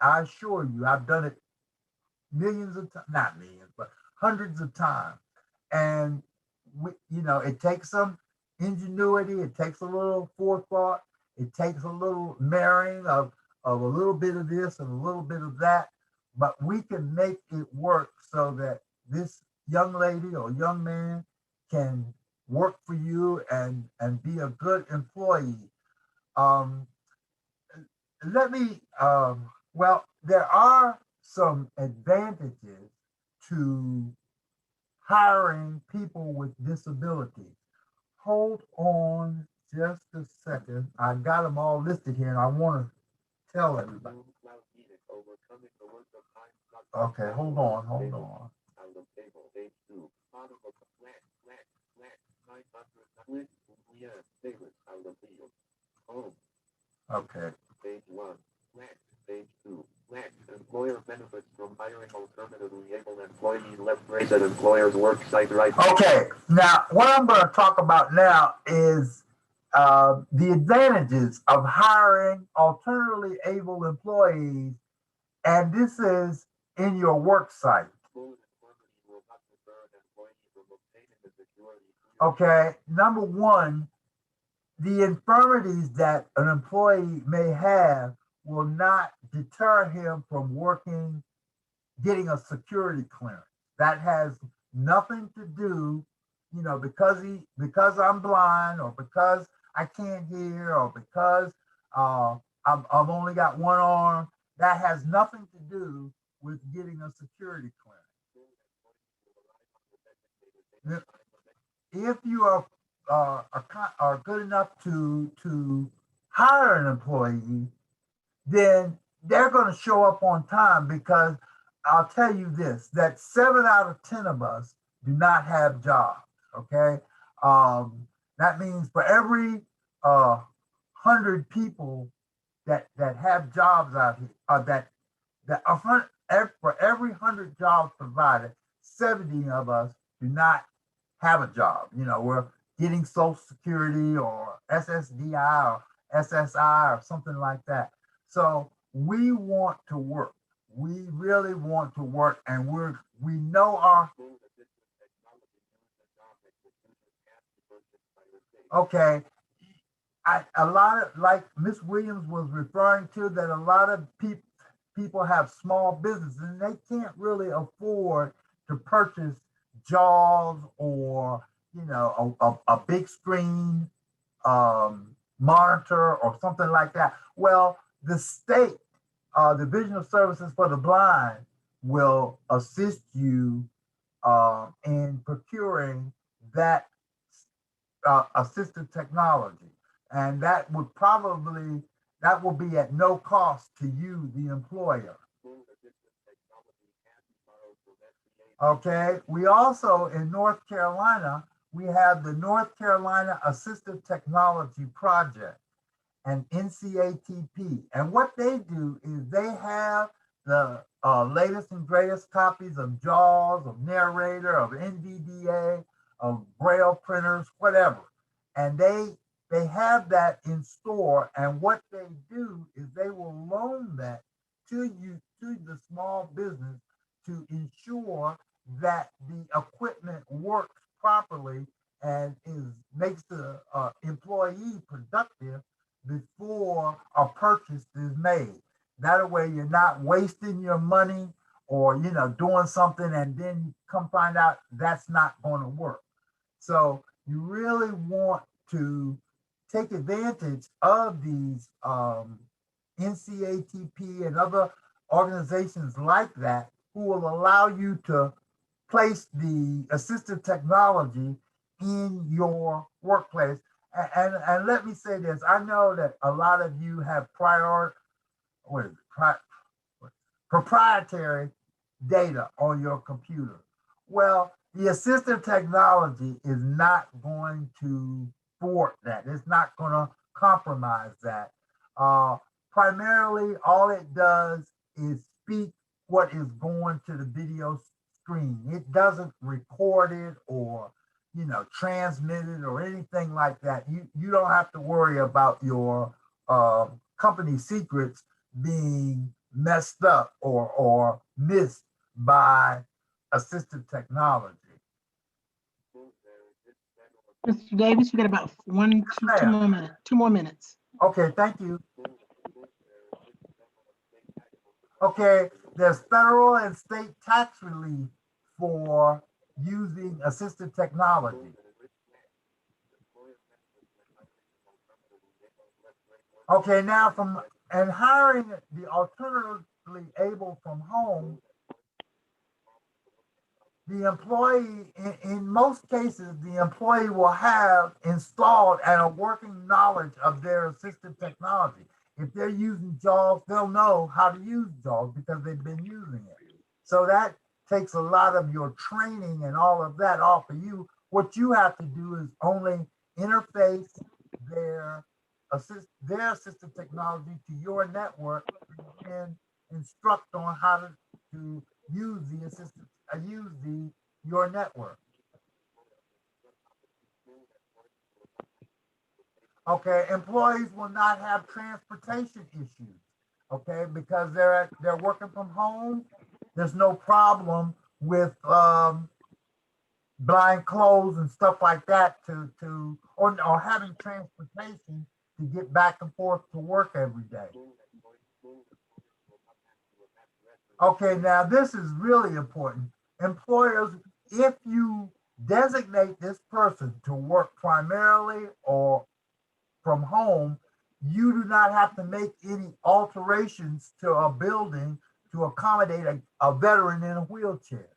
I assure you, I've done it millions of times, not millions, but hundreds of times. And it takes some ingenuity, it takes a little forethought, it takes a little marrying of a little bit of this and a little bit of that, but we can make it work so that this young lady or young man can work for you and be a good employee. Well, there are some advantages to hiring people with disabilities. Hold on just a second. I got them all listed here and I want to tell everybody. Okay, hold on. Okay. Page 1, page 2. Employer benefits from hiring alternatively able employees left brace at employer's work site right. Okay, now what I'm going to talk about now is the advantages of hiring alternatively able employees, and this is in your work site. Okay, number one, the infirmities that an employee may have will not deter him from getting a security clearance. That has nothing to do, because I'm blind or because I can't hear or because I've only got one arm. That has nothing to do with getting a security clearance. If you are good enough to hire an employee, then they're going to show up on time, because I'll tell you this, that 7 out of 10 of us do not have jobs. Okay. That means for every 100 people that have jobs out here, for every 100 jobs provided, 70 of us do not have a job. We're getting Social Security or SSDI or SSI or something like that. So we want to work. We really want to work, and we know our. Okay, a lot of, like Miss Williams was referring to, that a lot of people have small businesses and they can't really afford to purchase JAWS or a big screen monitor or something like that. Well, the state Division of Services for the Blind will assist you in procuring that assistive technology, and that will be at no cost to you, the employer. Okay, we also, in North Carolina, we have the North Carolina Assistive Technology Project and NCATP. And what they do is they have the latest and greatest copies of JAWS, of Narrator, of NVDA, of Braille printers, whatever. And they have that in store. And what they do is they will loan that to you, to the small business, to ensure that the equipment works properly and makes the employee productive before a purchase is made. That way you're not wasting your money or doing something and then you come find out that's not going to work. So you really want to take advantage of these NCATP and other organizations like that, who will allow you to place the assistive technology in your workplace. And let me say this, I know that a lot of you have proprietary data on your computer. Well, the assistive technology is not going to thwart that. It's not going to compromise that. Primarily, all it does is speak what is going to the video screen. It doesn't record it or, transmitted or anything like that. You don't have to worry about your company secrets being messed up or missed by assistive technology. Mr. Davis, we got about two more minutes. Okay, thank you. Okay, there's federal and state tax relief for using assistive technology. Okay, now hiring the alternatively able from home, the employee, in most cases, the employee will have installed and a working knowledge of their assistive technology. If they're using JAWS, they'll know how to use JAWS because they've been using it. So that takes a lot of your training and all of that off of you. What you have to do is only interface their assistive technology to your network and instruct on how to use your network. Okay, employees will not have transportation issues. Okay, because they're working from home. There's no problem with blind clothes and stuff like that or having transportation to get back and forth to work every day. Okay, now this is really important. Employers, if you designate this person to work primarily or from home, you do not have to make any alterations to a building to accommodate a veteran in a wheelchair.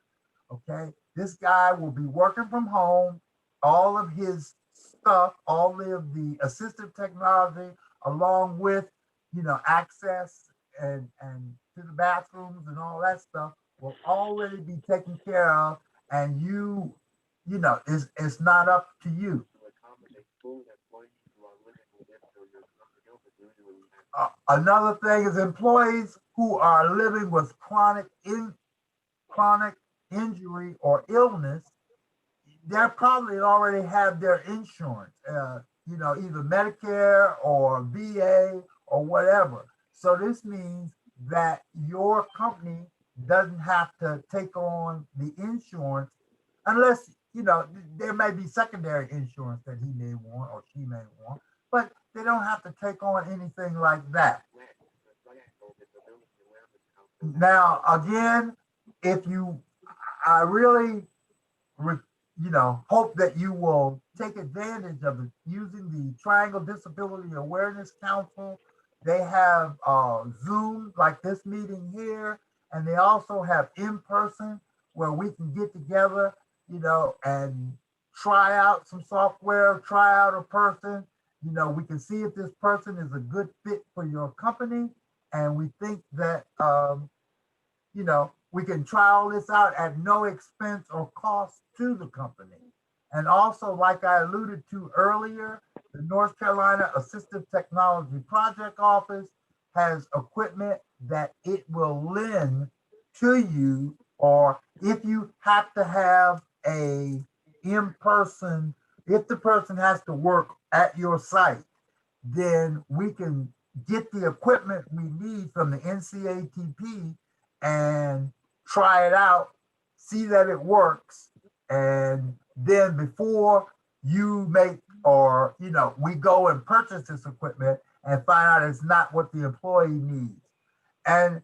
Okay, this guy will be working from home. All of his stuff, all of the assistive technology, along with access and to the bathrooms and all that stuff, will already be taken care of, and it's not up to you. Another thing is employees who are living with chronic injury or illness, they probably already have their insurance, either Medicare or VA or whatever. So this means that your company doesn't have to take on the insurance unless, there may be secondary insurance that he may want or she may want, but they don't have to take on anything like that. Now, again, I really, hope that you will take advantage of using the Triangle Disability Awareness Council. They have Zoom, like this meeting here, and they also have in-person where we can get together, and try out some software, try out a person. We can see if this person is a good fit for your company, and we think that we can try all this out at no expense or cost to the company. And also, like I alluded to earlier, the North Carolina Assistive Technology Project Office has equipment that it will lend to you, or if you have to have a in-person, if the person has to work at your site, then we can get the equipment we need from the NCATP and try it out, see that it works, and then before you we go and purchase this equipment and find out it's not what the employee needs. And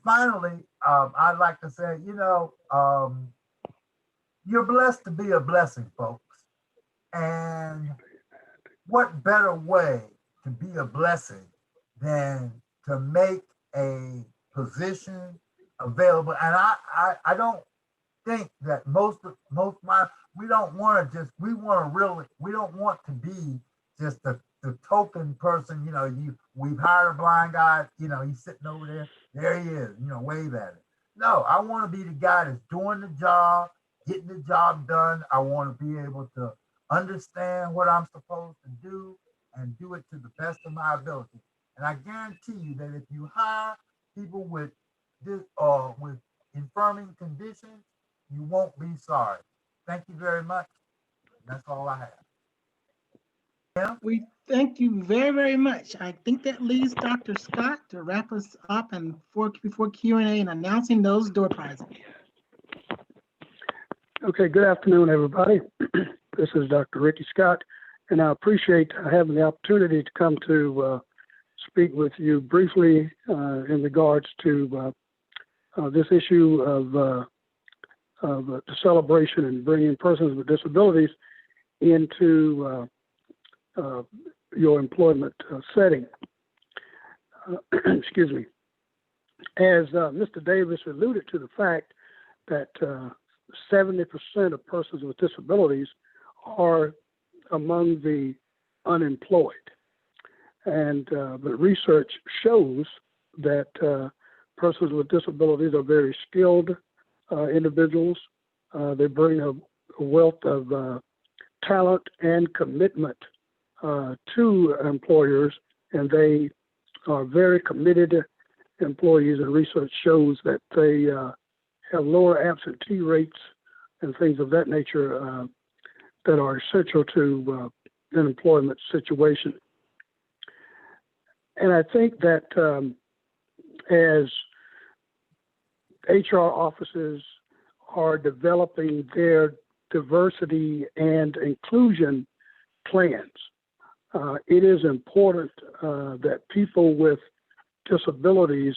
finally, I'd like to say, you're blessed to be a blessing, folks. And what better way to be a blessing than to make a position available? And I don't think that we don't want to be just the token person. We've hired a blind guy, he's sitting over there he is, wave at it. No, I want to be the guy that's doing the job, getting the job done. I want to be able to understand what I'm supposed to do and do it to the best of my ability. And I guarantee you that if you hire people with infirming conditions, you won't be sorry. Thank you very much. That's all I have. Yeah. We thank you very, very much. I think that leaves Dr. Scott to wrap us up and before Q&A and announcing those door prizes. Okay, good afternoon, everybody. This is Dr. Ricky Scott, and I appreciate having the opportunity to come to speak with you briefly in regards to this issue of the celebration and bringing persons with disabilities into your employment setting. Excuse me. As Mr. Davis alluded to the fact that 70% of persons with disabilities are among the unemployed. And the research shows that persons with disabilities are very skilled individuals. They bring a wealth of talent and commitment to employers, and they are very committed employees, and research shows that they have lower absentee rates and things of that nature that are essential to an employment situation. And I think that as HR offices are developing their diversity and inclusion plans, it is important that people with disabilities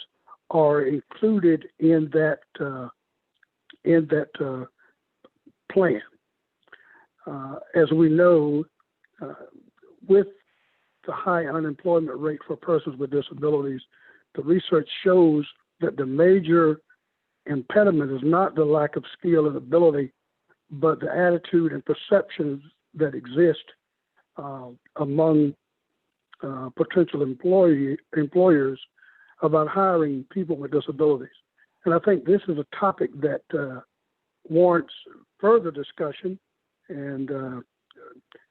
are included in that plan. As we know, with the high unemployment rate for persons with disabilities, the research shows that the major impediment is not the lack of skill and ability, but the attitude and perceptions that exist among potential employers about hiring people with disabilities. And I think this is a topic that warrants further discussion, and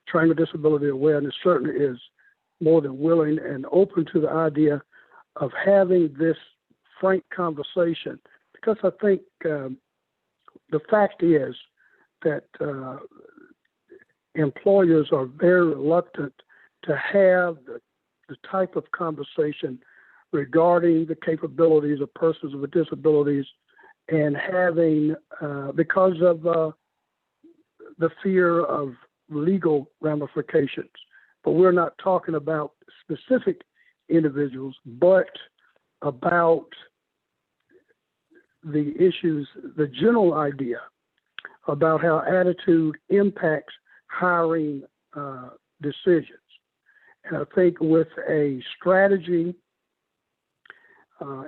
Triangle Disability Awareness certainly is more than willing and open to the idea of having this frank conversation, because I think the fact is that employers are very reluctant to have the type of conversation regarding the capabilities of persons with disabilities, and having, because of the fear of legal ramifications. But we're not talking about specific individuals, but about the issues, the general idea about how attitude impacts hiring decisions. And I think with a strategy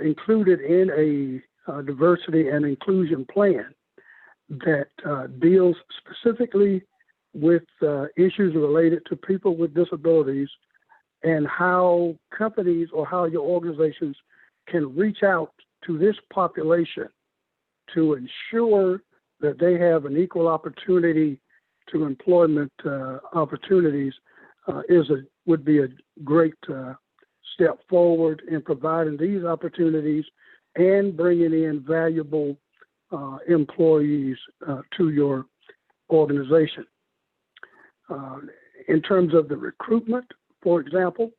included in a diversity and inclusion plan that deals specifically with issues related to people with disabilities, and how companies or how your organizations can reach out to this population to ensure that they have an equal opportunity to employment opportunities would be a great step forward in providing these opportunities and bringing in valuable employees to your organization. In terms of the recruitment, for example,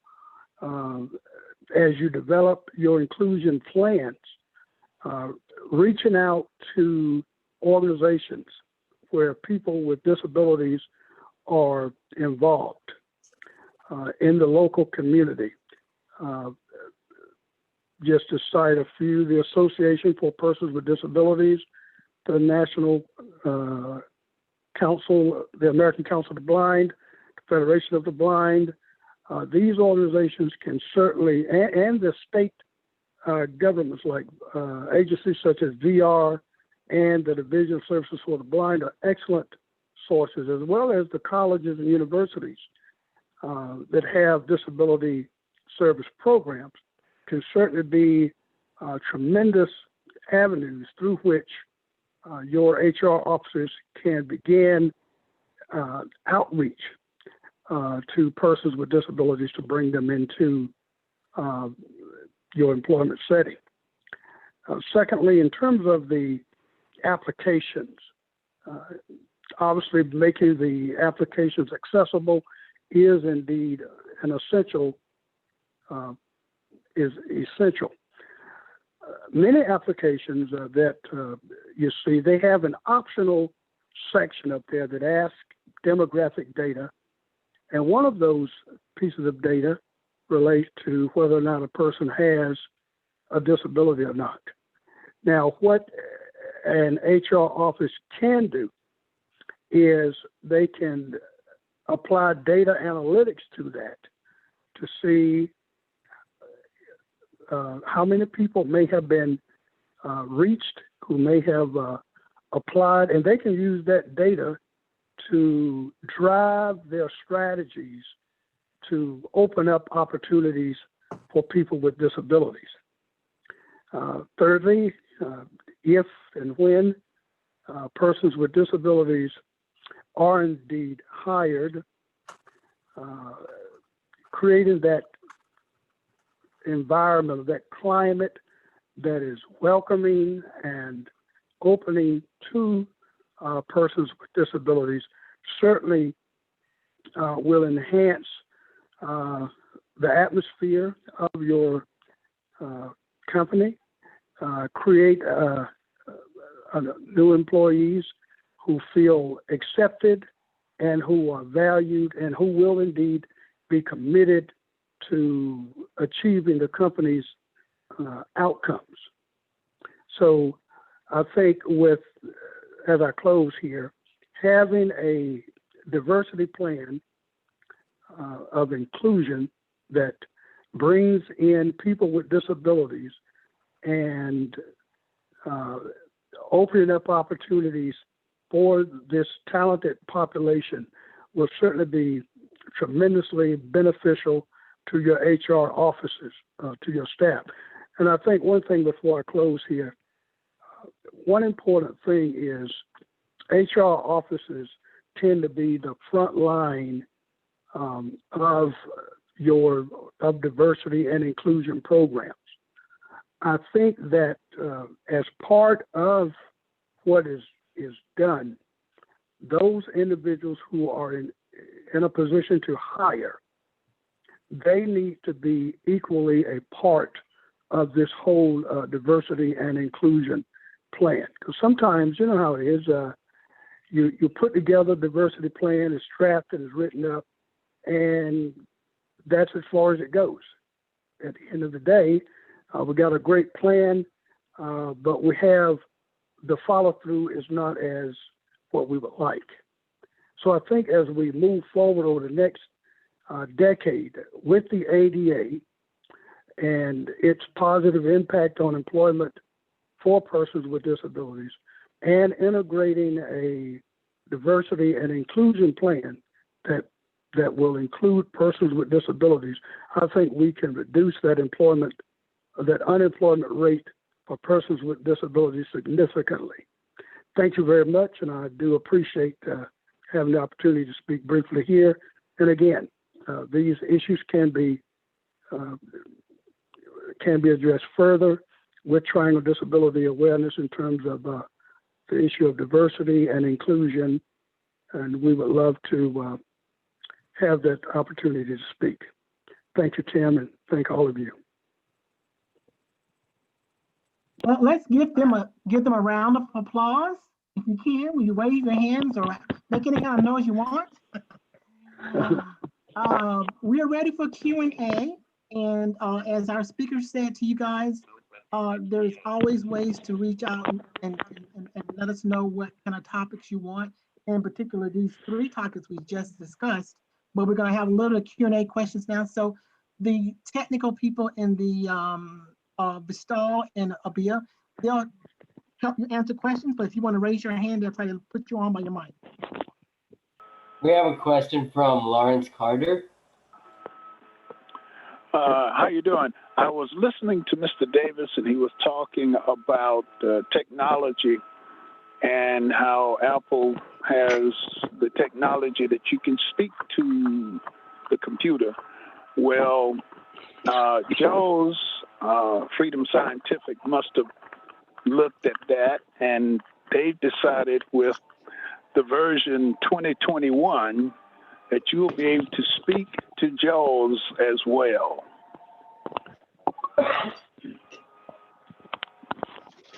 as you develop your inclusion plans, reaching out to organizations where people with disabilities are involved in the local community. Just to cite a few, the Association for Persons with Disabilities, the National Council, the American Council of the Blind, the Federation of the Blind. These organizations can certainly, and the state governments like agencies such as VR and the Division of Services for the Blind are excellent sources, as well as the colleges and universities that have disability service programs can certainly be tremendous avenues through which your HR officers can begin outreach to persons with disabilities to bring them into your employment setting. Secondly, in terms of the applications, obviously making the applications accessible is indeed an essential, many applications that you see, they have an optional section up there that asks demographic data. And one of those pieces of data relates to whether or not a person has a disability or not. Now, what an HR office can do is they can apply data analytics to that to see how many people may have been reached, who may have applied, and they can use that data to drive their strategies to open up opportunities for people with disabilities. Thirdly, if and when persons with disabilities are indeed hired, creating that environment, that climate that is welcoming and opening to persons with disabilities certainly will enhance the atmosphere of your company, create new employees who feel accepted and who are valued and who will indeed be committed to achieving the company's outcomes. So I think as I close here, having a diversity plan of inclusion that brings in people with disabilities and opening up opportunities for this talented population will certainly be tremendously beneficial to your HR offices, to your staff. And I think one thing before I close here, one important thing is HR offices tend to be the front line of diversity and inclusion programs. I think that as part of what is done, those individuals who are in a position to hire, they need to be equally a part of this whole diversity and inclusion plan. Because sometimes, you know how it is, you put together a diversity plan, it's drafted, it's written up, and that's as far as it goes. At the end of the day, we got a great plan, but we have the follow-through is not as what we would like. So I think as we move forward over the next decade with the ADA and its positive impact on employment for persons with disabilities and integrating a diversity and inclusion plan that will include persons with disabilities, I think we can reduce that unemployment rate for persons with disabilities significantly. Thank you very much, and I do appreciate having the opportunity to speak briefly here. And again, these issues can be addressed further with Triangle Disability Awareness in terms of the issue of diversity and inclusion, and we would love to have that opportunity to speak. Thank you, Tim, and thank all of you. Well, let's give them a round of applause. If you can, will you wave your hands or make any kind of noise you want? We are ready for Q&A, and as our speaker said to you guys, there's always ways to reach out and let us know what kind of topics you want. In particular, these 3 topics we just discussed, but we're going to have a little Q&A questions now. So the technical people in the Vistal and Abia, they'll help you answer questions, but if you want to raise your hand, they'll try to put you on by your mic. We have a question from Lawrence Carter. How you doing? I was listening to Mr. Davis, and he was talking about technology and how Apple has the technology that you can speak to the computer. Well, Joe's Freedom Scientific must have looked at that, and they decided with the version 2021, that you will be able to speak to JAWS as well.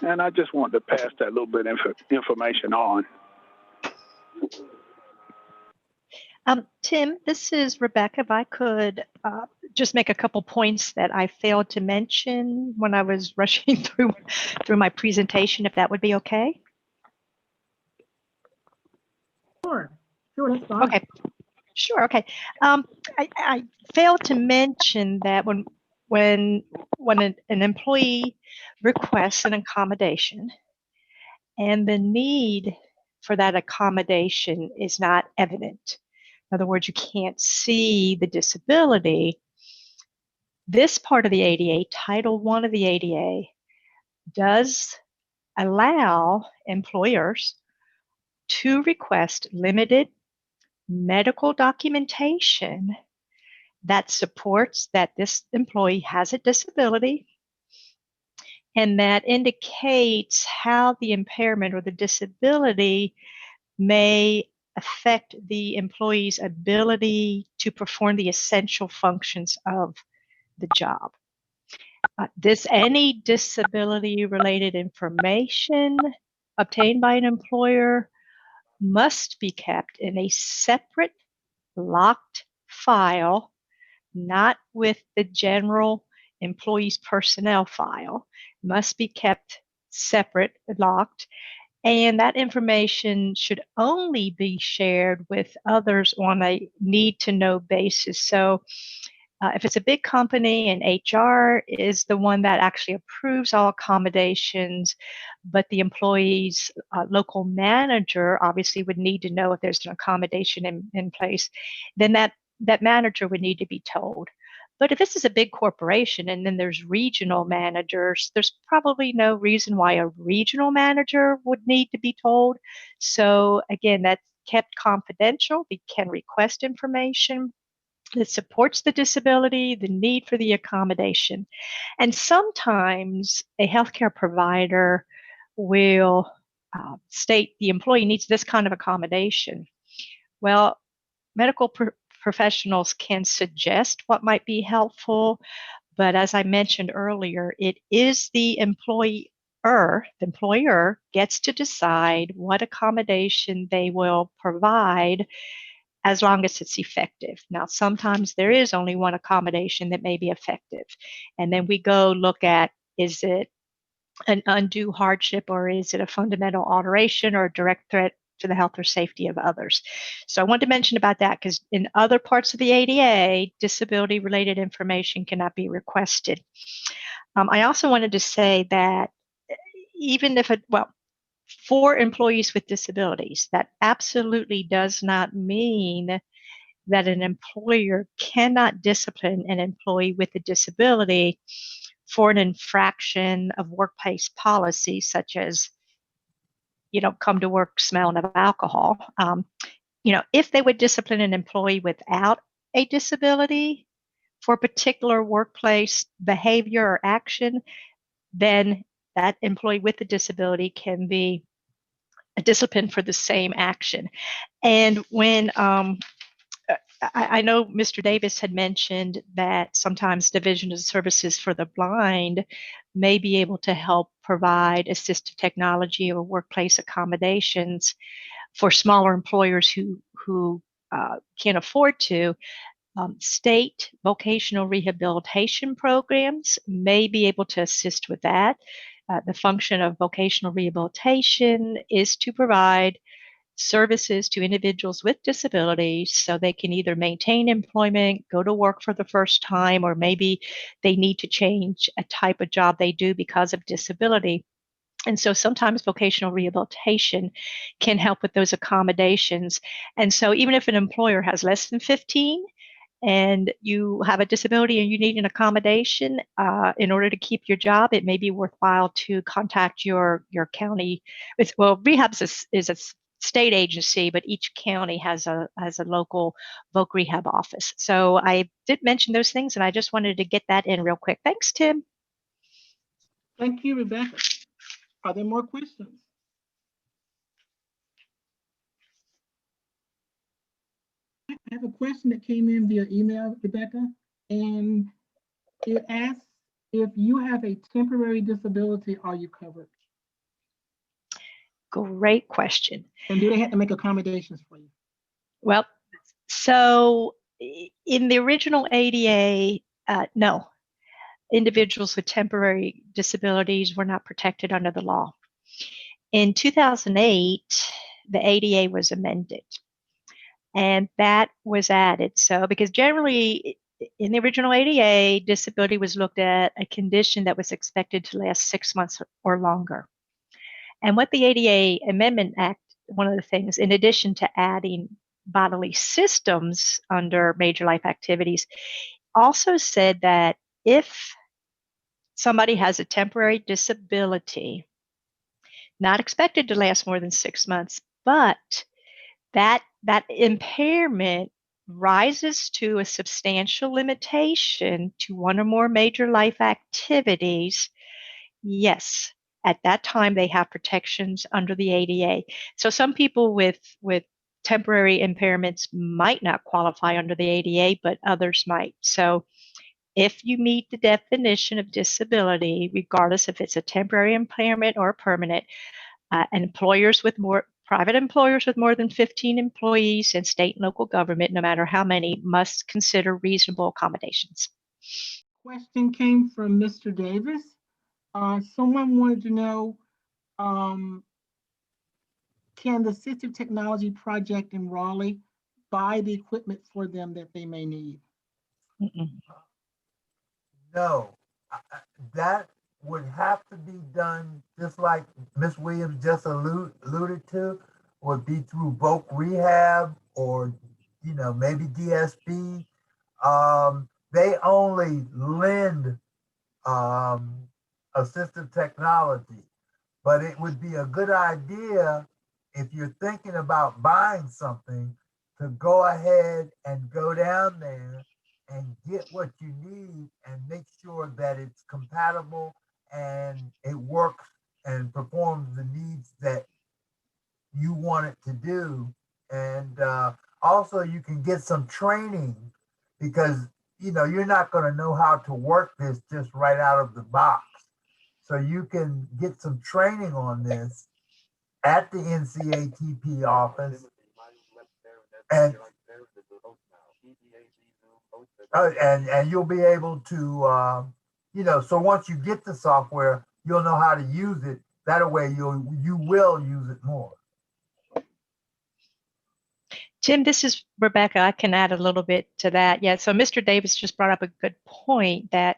And I just wanted to pass that little bit of information on. Tim, this is Rebecca. If I could just make a couple points that I failed to mention when I was rushing through my presentation, if that would be okay. Sure, that's fine. Okay, sure. Okay. I failed to mention that when an employee requests an accommodation and the need for that accommodation is not evident, in other words, you can't see the disability, this part of the ADA, Title I of the ADA, does allow employers to request limited medical documentation that supports that this employee has a disability and that indicates how the impairment or the disability may affect the employee's ability to perform the essential functions of the job. Any disability-related information obtained by an employer must be kept in a separate locked file, not with the general employee's personnel file, must be kept separate, locked, and that information should only be shared with others on a need-to-know basis. So if it's a big company and HR is the one that actually approves all accommodations, but the employee's local manager obviously would need to know if there's an accommodation in place, then that manager would need to be told. But if this is a big corporation and then there's regional managers, there's probably no reason why a regional manager would need to be told. So again, that's kept confidential. We can request information that supports the disability, the need for the accommodation. And sometimes a healthcare provider will state the employee needs this kind of accommodation. Well, medical professionals can suggest what might be helpful, but as I mentioned earlier, it is the employer gets to decide what accommodation they will provide as long as it's effective. Now, sometimes there is only one accommodation that may be effective. And then we go look at, is it an undue hardship or is it a fundamental alteration or a direct threat to the health or safety of others? So I wanted to mention about that because in other parts of the ADA, disability-related information cannot be requested. I also wanted to say that even if for employees with disabilities, that absolutely does not mean that an employer cannot discipline an employee with a disability for an infraction of workplace policy, such as, come to work smelling of alcohol. If they would discipline an employee without a disability for a particular workplace behavior or action, then that employee with the disability can be disciplined for the same action. And when I know Mr. Davis had mentioned that sometimes Division of Services for the Blind may be able to help provide assistive technology or workplace accommodations for smaller employers who can't afford to. State vocational rehabilitation programs may be able to assist with that. The function of vocational rehabilitation is to provide services to individuals with disabilities so they can either maintain employment, go to work for the first time, or maybe they need to change a type of job they do because of disability. And so sometimes vocational rehabilitation can help with those accommodations. And so even if an employer has less than 15 and you have a disability and you need an accommodation in order to keep your job, it may be worthwhile to contact your county. Rehab is a state agency, but each county has a local voc rehab office. So I did mention those things, and I just wanted to get that in real quick. Thanks, Tim. Thank you, Rebecca. Are there more questions? I have a question that came in via email, Rebecca, and it asks if you have a temporary disability, are you covered? Great question. And do they have to make accommodations for you? Well, so in the original ADA, no, individuals with temporary disabilities were not protected under the law. In 2008, the ADA was amended, and that was added. So, because generally in the original ADA, disability was looked at a condition that was expected to last 6 months or longer. And what the ADA Amendment Act, one of the things, in addition to adding bodily systems under major life activities, also said that if somebody has a temporary disability, not expected to last more than 6 months, but that impairment rises to a substantial limitation to one or more major life activities, yes, at that time they have protections under the ADA. So some people with temporary impairments might not qualify under the ADA, but others might. So if you meet the definition of disability, regardless if it's a temporary impairment or a permanent, and private employers with more than 15 employees and state and local government, no matter how many, must consider reasonable accommodations. Question came from Mr. Davis. Someone wanted to know, can the Assistive Technology Project in Raleigh buy the equipment for them that they may need? Mm-mm. No, that would have to be done just like Ms. Williams just alluded to, would be through Voc Rehab or, maybe DSB. They only lend assistive technology, but it would be a good idea if you're thinking about buying something to go ahead and go down there and get what you need and make sure that it's compatible and it works and performs the needs that you want it to do. And also you can get some training because, you're not going to know how to work this just right out of the box. So you can get some training on this at the NCATP office. And you'll be able to, so once you get the software, you'll know how to use it. That way you will use it more. Tim, this is Rebecca. I can add a little bit to that. Yeah, so Mr. Davis just brought up a good point that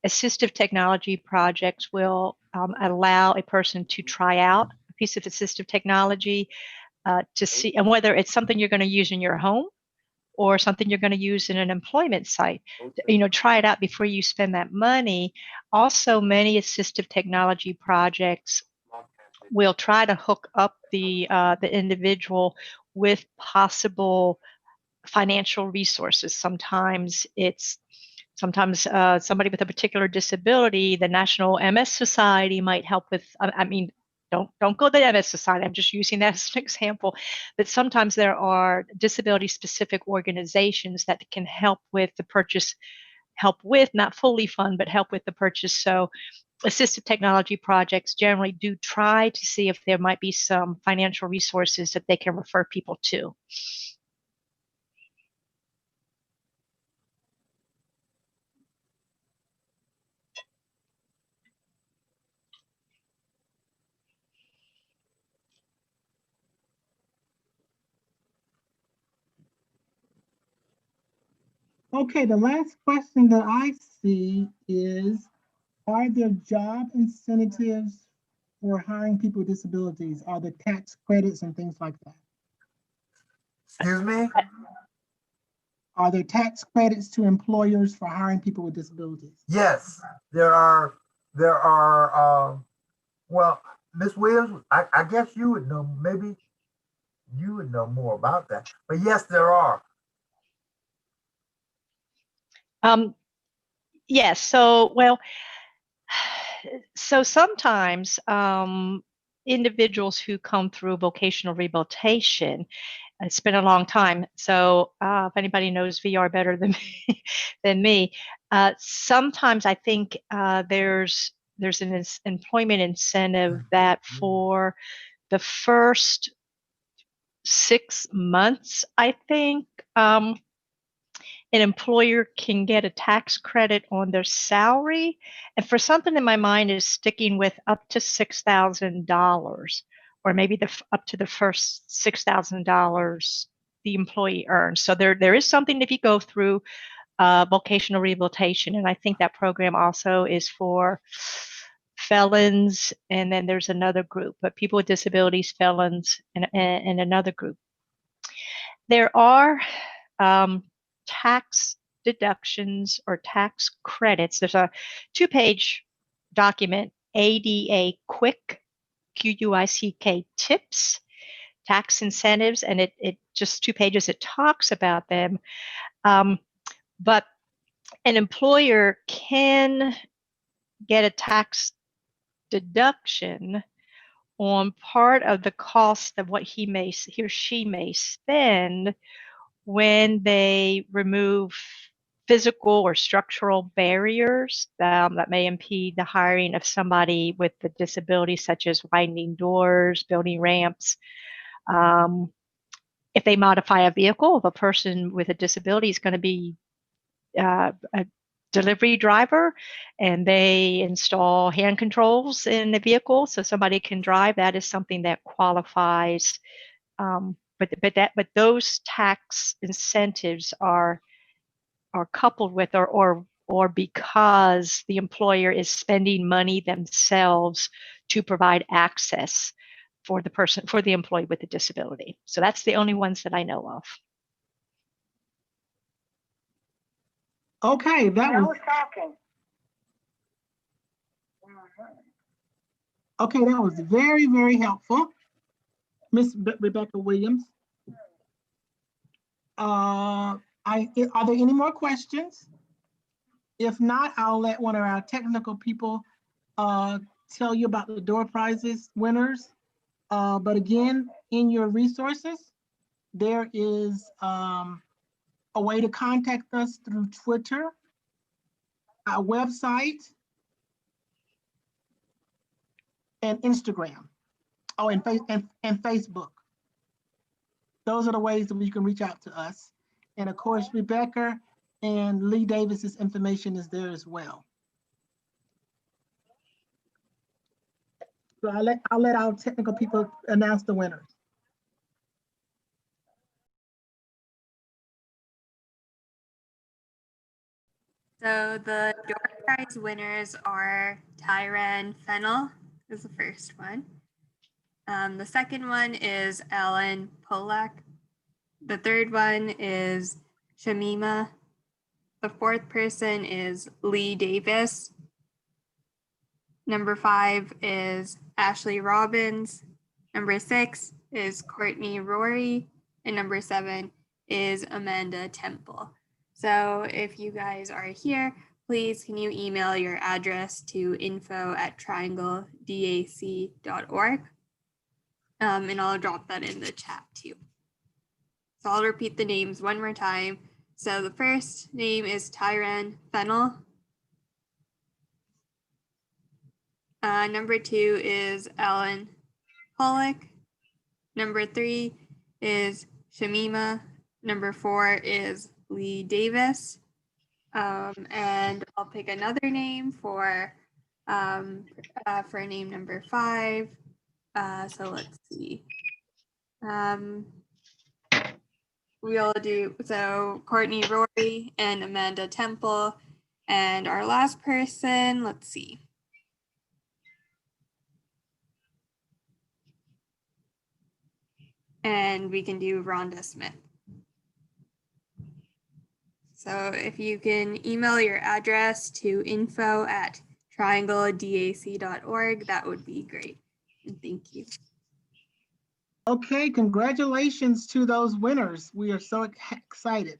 assistive technology projects will allow a person to try out a piece of assistive technology to see, and whether it's something you're going to use in your home or something you're going to use in an employment site, try it out before you spend that money. Also, many assistive technology projects will try to hook up the individual with possible financial resources. Sometimes somebody with a particular disability, the National MS Society might help with. Don't go to the MS Society. I'm just using that as an example. But sometimes there are disability-specific organizations that can help with the purchase. Help with, not fully fund, but help with the purchase. So assistive technology projects generally do try to see if there might be some financial resources that they can refer people to. Okay, the last question that I see is, are there job incentives for hiring people with disabilities? Are there tax credits and things like that? Excuse me? Are there tax credits to employers for hiring people with disabilities? Yes, there are, well, Ms. Williams, I guess you would know, maybe you would know more about that, but yes, there are. Yes. So sometimes individuals who come through vocational rehabilitation It's been a long time. So if anybody knows VR better than me, sometimes I think there's an employment incentive that for the first 6 months, I think, an employer can get a tax credit on their salary. And for something in my mind is sticking with up to $6,000, or maybe up to the first $6,000 the employee earns. So there is something if you go through vocational rehabilitation, and I think that program also is for felons, and then there's another group, but people with disabilities, felons, and another group. There are tax deductions or tax credits. There's a 2-page document, ADA Quick, QUICK tips, tax incentives, and it just 2 pages. It talks about them. But an employer can get a tax deduction on part of the cost of what he or she may spend when they remove physical or structural barriers that may impede the hiring of somebody with a disability, such as widening doors, building ramps. If they modify a vehicle, if a person with a disability is going to be a delivery driver and they install hand controls in the vehicle so somebody can drive, that is something that qualifies. But those tax incentives are coupled with or because the employer is spending money themselves to provide access for the employee with a disability. So that's the only ones that I know of. Okay, that was okay. That was very, very helpful, Miss Rebecca Williams. Are there any more questions? If not, I'll let one of our technical people tell you about the door prizes winners. But again, in your resources, there is a way to contact us through Twitter, our website, and Instagram. Oh, and Facebook. Those are the ways that you can reach out to us. And of course, Rebecca and Lee Davis's information is there as well. So I'll let our technical people announce the winners. So the door prize winners are Tyran Fennel is the first one. The second one is Alan Polak. The third one is Shamima. The fourth person is Lee Davis. Number 5 is Ashley Robbins. Number 6 is Courtney Rory. And number 7 is Amanda Temple. So if you guys are here, please can you email your address to info@triangledac.org. And I'll drop that in the chat too. So I'll repeat the names one more time. So the first name is Tyran Fennel. Number 2 is Alan Pollock. Number 3 is Shamima. Number 4 is Lee Davis. And I'll pick another name for name number 5. So let's see. We'll do so Courtney Rory and Amanda Temple. And our last person, let's see. And we can do Rhonda Smith. So if you can email your address to info@triangledac.org, that would be great. And thank you. Okay, congratulations to those winners. We are so excited.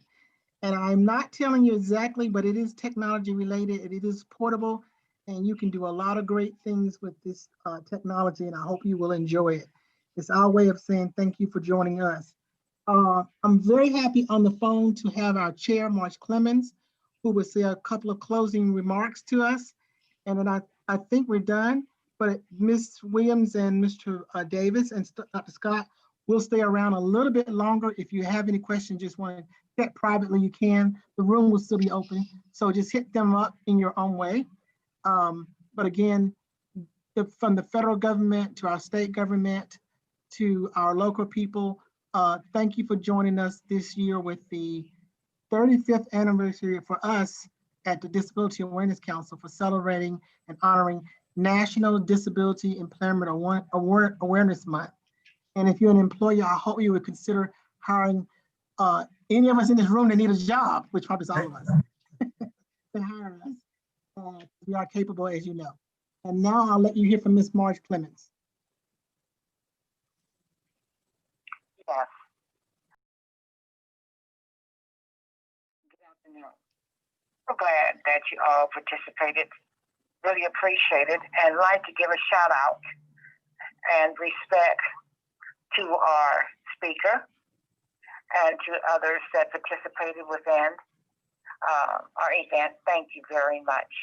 And I'm not telling you exactly, but it is technology related. It is portable, and you can do a lot of great things with this technology, and I hope you will enjoy it. It's our way of saying thank you for joining us. I'm very happy on the phone to have our chair, March Clemens, who will say a couple of closing remarks to us. And then I think we're done, but Ms. Williams and Mr. Davis and Dr. Scott will stay around a little bit longer. If you have any questions, just want to chat privately, you can. The room will still be open, so just hit them up in your own way. But again, from the federal government to our state government to our local people, thank you for joining us this year with the 35th anniversary for us at the Disability Awareness Council for celebrating and honoring National Disability Impairment Awareness Month. And if you're an employer, I hope you would consider hiring any of us in this room that need a job, which probably is all of us, to hire us. We are capable, as you know. And now I'll let you hear from Ms. Marge Clemens. Yes. Good afternoon. So glad that you all participated. Really appreciate it, and like to give a shout out and respect to our speaker and to others that participated within our event. Thank you very much.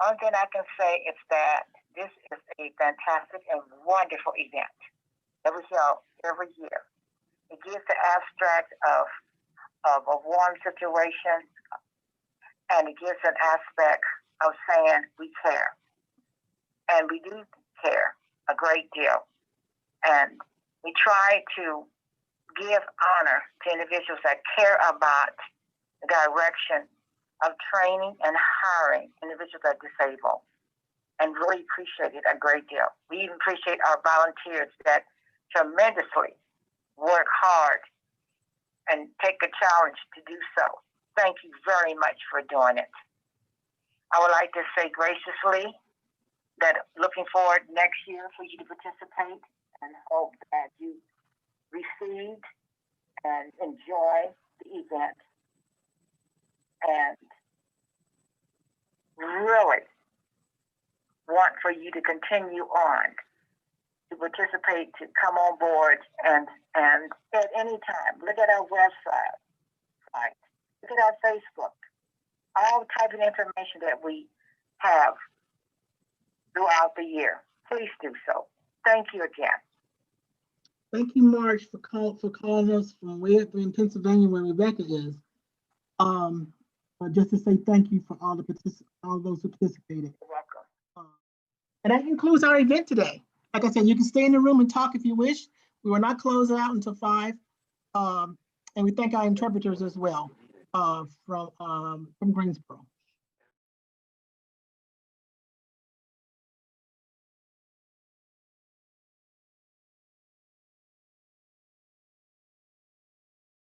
One thing I can say is that this is a fantastic and wonderful event that we held every year. It gives the abstract of a warm situation, and it gives an aspect of saying we care. And we do care a great deal. And we try to give honor to individuals that care about the direction of training and hiring individuals that are disabled, and really appreciate it a great deal. We even appreciate our volunteers that tremendously work hard and take a challenge to do so. Thank you very much for doing it. I would like to say graciously that looking forward next year for you to participate, and hope that you received and enjoy the event, and really want for you to continue on to participate, to come on board, and at any time, look at our website, look at our Facebook, all type of information that we have throughout the year. Please do so. Thank you again. Thank you, Marge, for calling us from way up in Pennsylvania, where Rebecca is. Just to say thank you for all those who participated. You're welcome. And that concludes our event today. Like I said, you can stay in the room and talk if you wish. We will not close it out until 5. And we thank our interpreters as well from Greensboro.